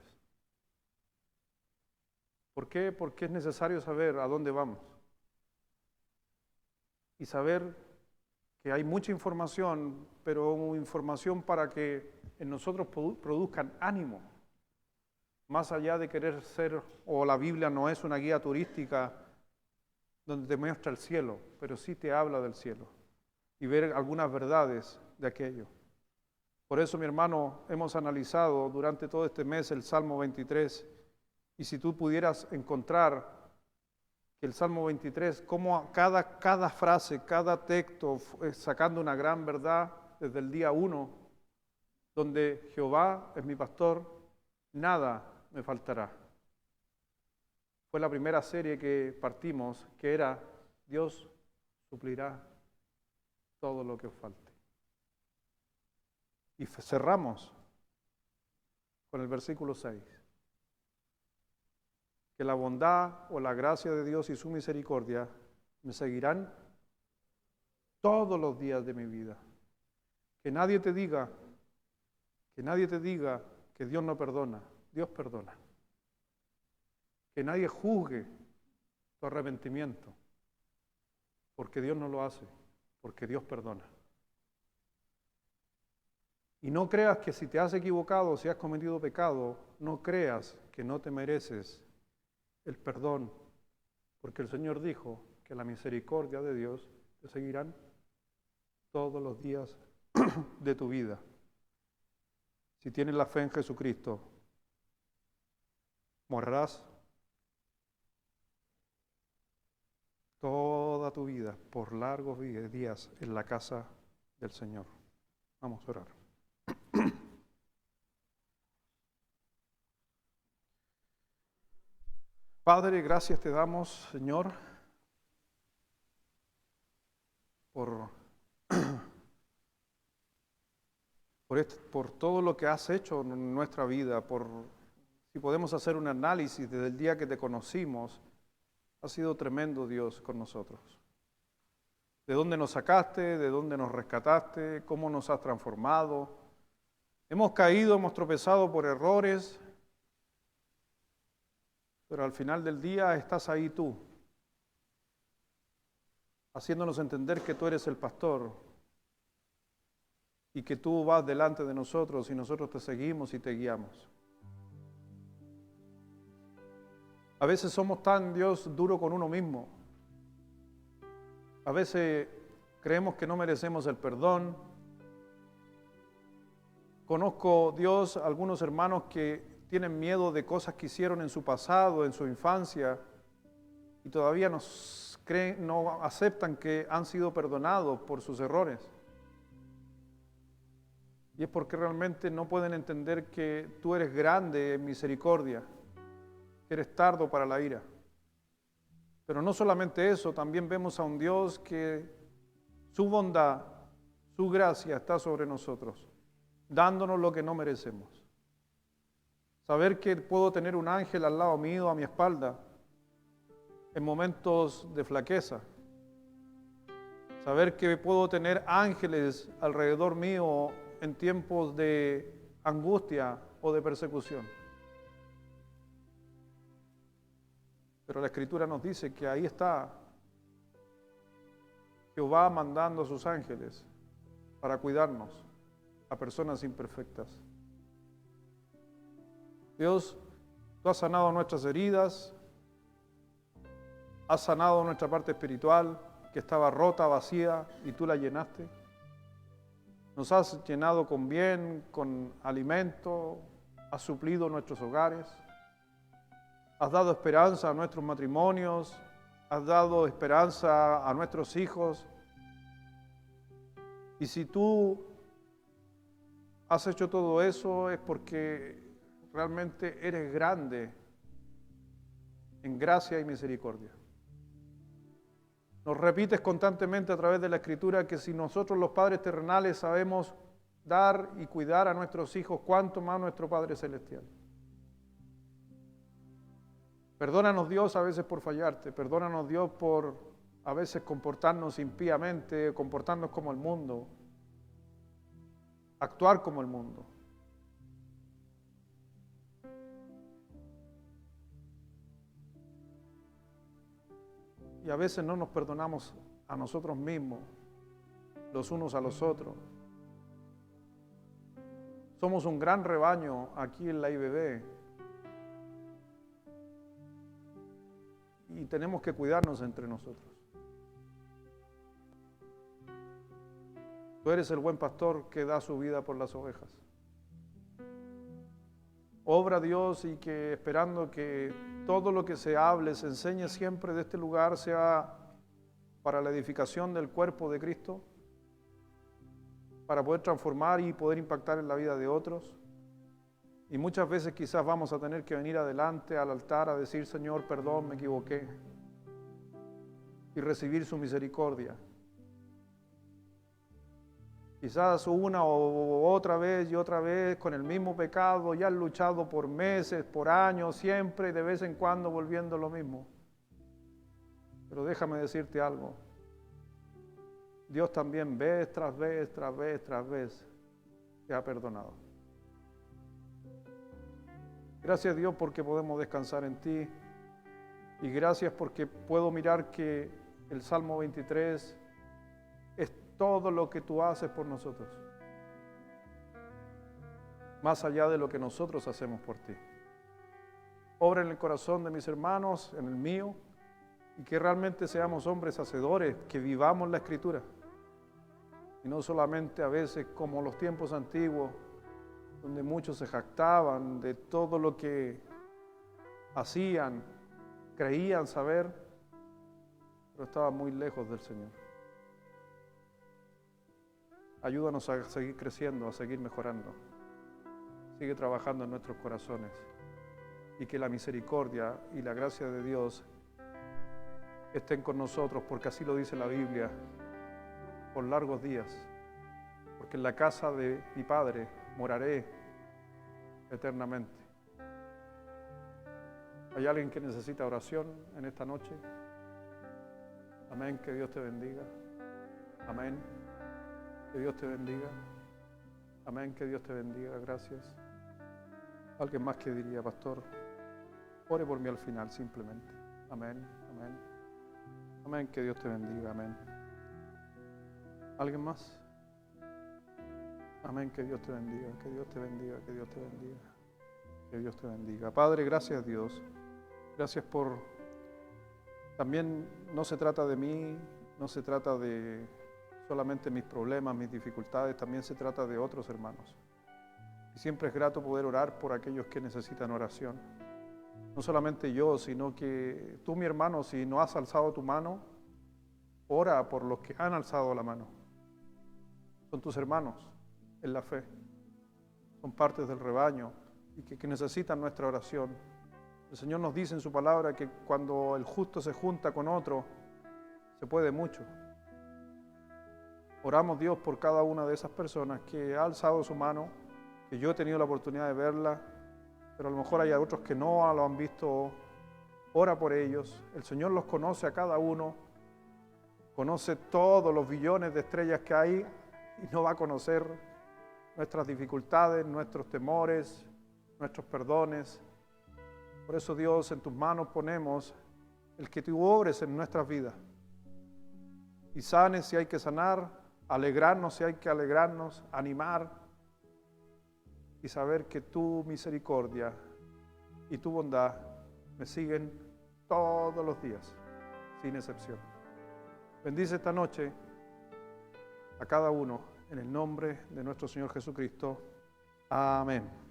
S1: ¿Por qué? Porque es necesario saber a dónde vamos. Y saber que hay mucha información, pero información para que en nosotros produzcan ánimo. Más allá de querer ser, o la Biblia no es una guía turística donde te muestra el cielo, pero sí te habla del cielo y ver algunas verdades de aquello. Por eso, mi hermano, hemos analizado durante todo este mes el Salmo 23, y si tú pudieras encontrar que el Salmo 23, como cada frase, cada texto, sacando una gran verdad desde el día 1, donde Jehová es mi pastor, nada me faltará. Fue la primera serie que partimos, que era Dios suplirá todo lo que os falte. Y cerramos con el versículo 6. Que la bondad o la gracia de Dios y su misericordia me seguirán todos los días de mi vida. Que nadie te diga que Dios no perdona. Dios perdona. Que nadie juzgue tu arrepentimiento, porque Dios no lo hace, porque Dios perdona. Y no creas que si te has equivocado, si has cometido pecado, no creas que no te mereces el perdón, porque el Señor dijo que la misericordia de Dios te seguirán todos los días de tu vida. Si tienes la fe en Jesucristo, morarás toda toda tu vida por largos días en la casa del Señor. Vamos a orar. Padre, gracias te damos, Señor, por todo lo que has hecho en nuestra vida, si podemos hacer un análisis desde el día que te conocimos, ha sido tremendo, Dios, con nosotros. De dónde nos sacaste, de dónde nos rescataste, cómo nos has transformado. Hemos caído, hemos tropezado por errores, pero al final del día estás ahí tú, haciéndonos entender que tú eres el pastor y que tú vas delante de nosotros y nosotros te seguimos y te guiamos. A veces somos tan, Dios, duro con uno mismo. A veces creemos que no merecemos el perdón. Conozco, Dios, algunos hermanos que tienen miedo de cosas que hicieron en su pasado, en su infancia, y todavía no aceptan que han sido perdonados por sus errores. Y es porque realmente no pueden entender que tú eres grande en misericordia, que eres tardo para la ira. Pero no solamente eso, también vemos a un Dios que su bondad, su gracia está sobre nosotros, dándonos lo que no merecemos. Saber que puedo tener un ángel al lado mío, a mi espalda, en momentos de flaqueza. Saber que puedo tener ángeles alrededor mío en tiempos de angustia o de persecución. Pero la Escritura nos dice que ahí está Jehová mandando a sus ángeles para cuidarnos a personas imperfectas. Dios, tú has sanado nuestras heridas, has sanado nuestra parte espiritual que estaba rota, vacía, y tú la llenaste. Nos has llenado con bien, con alimento, has suplido nuestros hogares, has dado esperanza a nuestros matrimonios, has dado esperanza a nuestros hijos. Y si tú has hecho todo eso es porque realmente eres grande en gracia y misericordia. Nos repites constantemente a través de la Escritura que si nosotros los padres terrenales sabemos dar y cuidar a nuestros hijos, cuánto más nuestro Padre Celestial. Perdónanos, Dios, a veces por fallarte. Perdónanos, Dios, por a veces comportarnos impíamente, comportarnos como el mundo, actuar como el mundo. Y a veces no nos perdonamos a nosotros mismos, los unos a los otros. Somos un gran rebaño aquí en la IBB. Y tenemos que cuidarnos entre nosotros. Tú eres el buen pastor que da su vida por las ovejas. Obra, Dios, y que esperando que todo lo que se hable, se enseñe siempre de este lugar sea para la edificación del cuerpo de Cristo, para poder transformar y poder impactar en la vida de otros. Y muchas veces quizás vamos a tener que venir adelante al altar a decir, Señor, perdón, me equivoqué, y recibir su misericordia. Quizás una o otra vez y otra vez con el mismo pecado, ya has luchado por meses, por años, siempre y de vez en cuando volviendo lo mismo. Pero déjame decirte algo. Dios también vez tras vez, tras vez, tras vez te ha perdonado. Gracias, Dios, porque podemos descansar en ti. Y gracias porque puedo mirar que el Salmo 23 es todo lo que tú haces por nosotros, más allá de lo que nosotros hacemos por ti. Obra en el corazón de mis hermanos, en el mío, y que realmente seamos hombres hacedores, que vivamos la Escritura, y no solamente a veces como los tiempos antiguos, donde muchos se jactaban de todo lo que hacían, creían saber, pero estaba muy lejos del Señor. Ayúdanos a seguir creciendo, a seguir mejorando. Sigue trabajando en nuestros corazones y que la misericordia y la gracia de Dios estén con nosotros, porque así lo dice la Biblia, por largos días, porque en la casa de mi Padre moraré eternamente. ¿Hay alguien que necesita oración en esta noche? Amén, que Dios te bendiga. Amén, que Dios te bendiga. Amén, que Dios te bendiga, gracias. ¿Alguien más que diría, pastor? Ore por mí al final, simplemente. Amén, amén. Amén, que Dios te bendiga, amén. ¿Alguien más? Amén, que Dios te bendiga, que Dios te bendiga, que Dios te bendiga. Que Dios te bendiga. Padre, gracias Dios. Gracias por... También no se trata de mí, no se trata de solamente mis problemas, mis dificultades, también se trata de otros hermanos. Y siempre es grato poder orar por aquellos que necesitan oración. No solamente yo, sino que tú, mi hermano, si no has alzado tu mano, ora por los que han alzado la mano. Son tus hermanos en la fe. Son partes del rebaño y que necesitan nuestra oración. El Señor nos dice en su palabra que cuando el justo se junta con otro, se puede mucho. Oramos, Dios, por cada una de esas personas que ha alzado su mano, que yo he tenido la oportunidad de verla, pero a lo mejor hay otros que no lo han visto. Ora por ellos. El Señor los conoce a cada uno, conoce todos los billones de estrellas que hay y no va a conocer nuestras dificultades, nuestros temores, nuestros perdones. Por eso, Dios, en tus manos ponemos el que tú obres en nuestras vidas y sanes si hay que sanar, alegrarnos si hay que alegrarnos, animar y saber que tu misericordia y tu bondad me siguen todos los días, sin excepción. Bendice esta noche a cada uno en el nombre de nuestro Señor Jesucristo. Amén.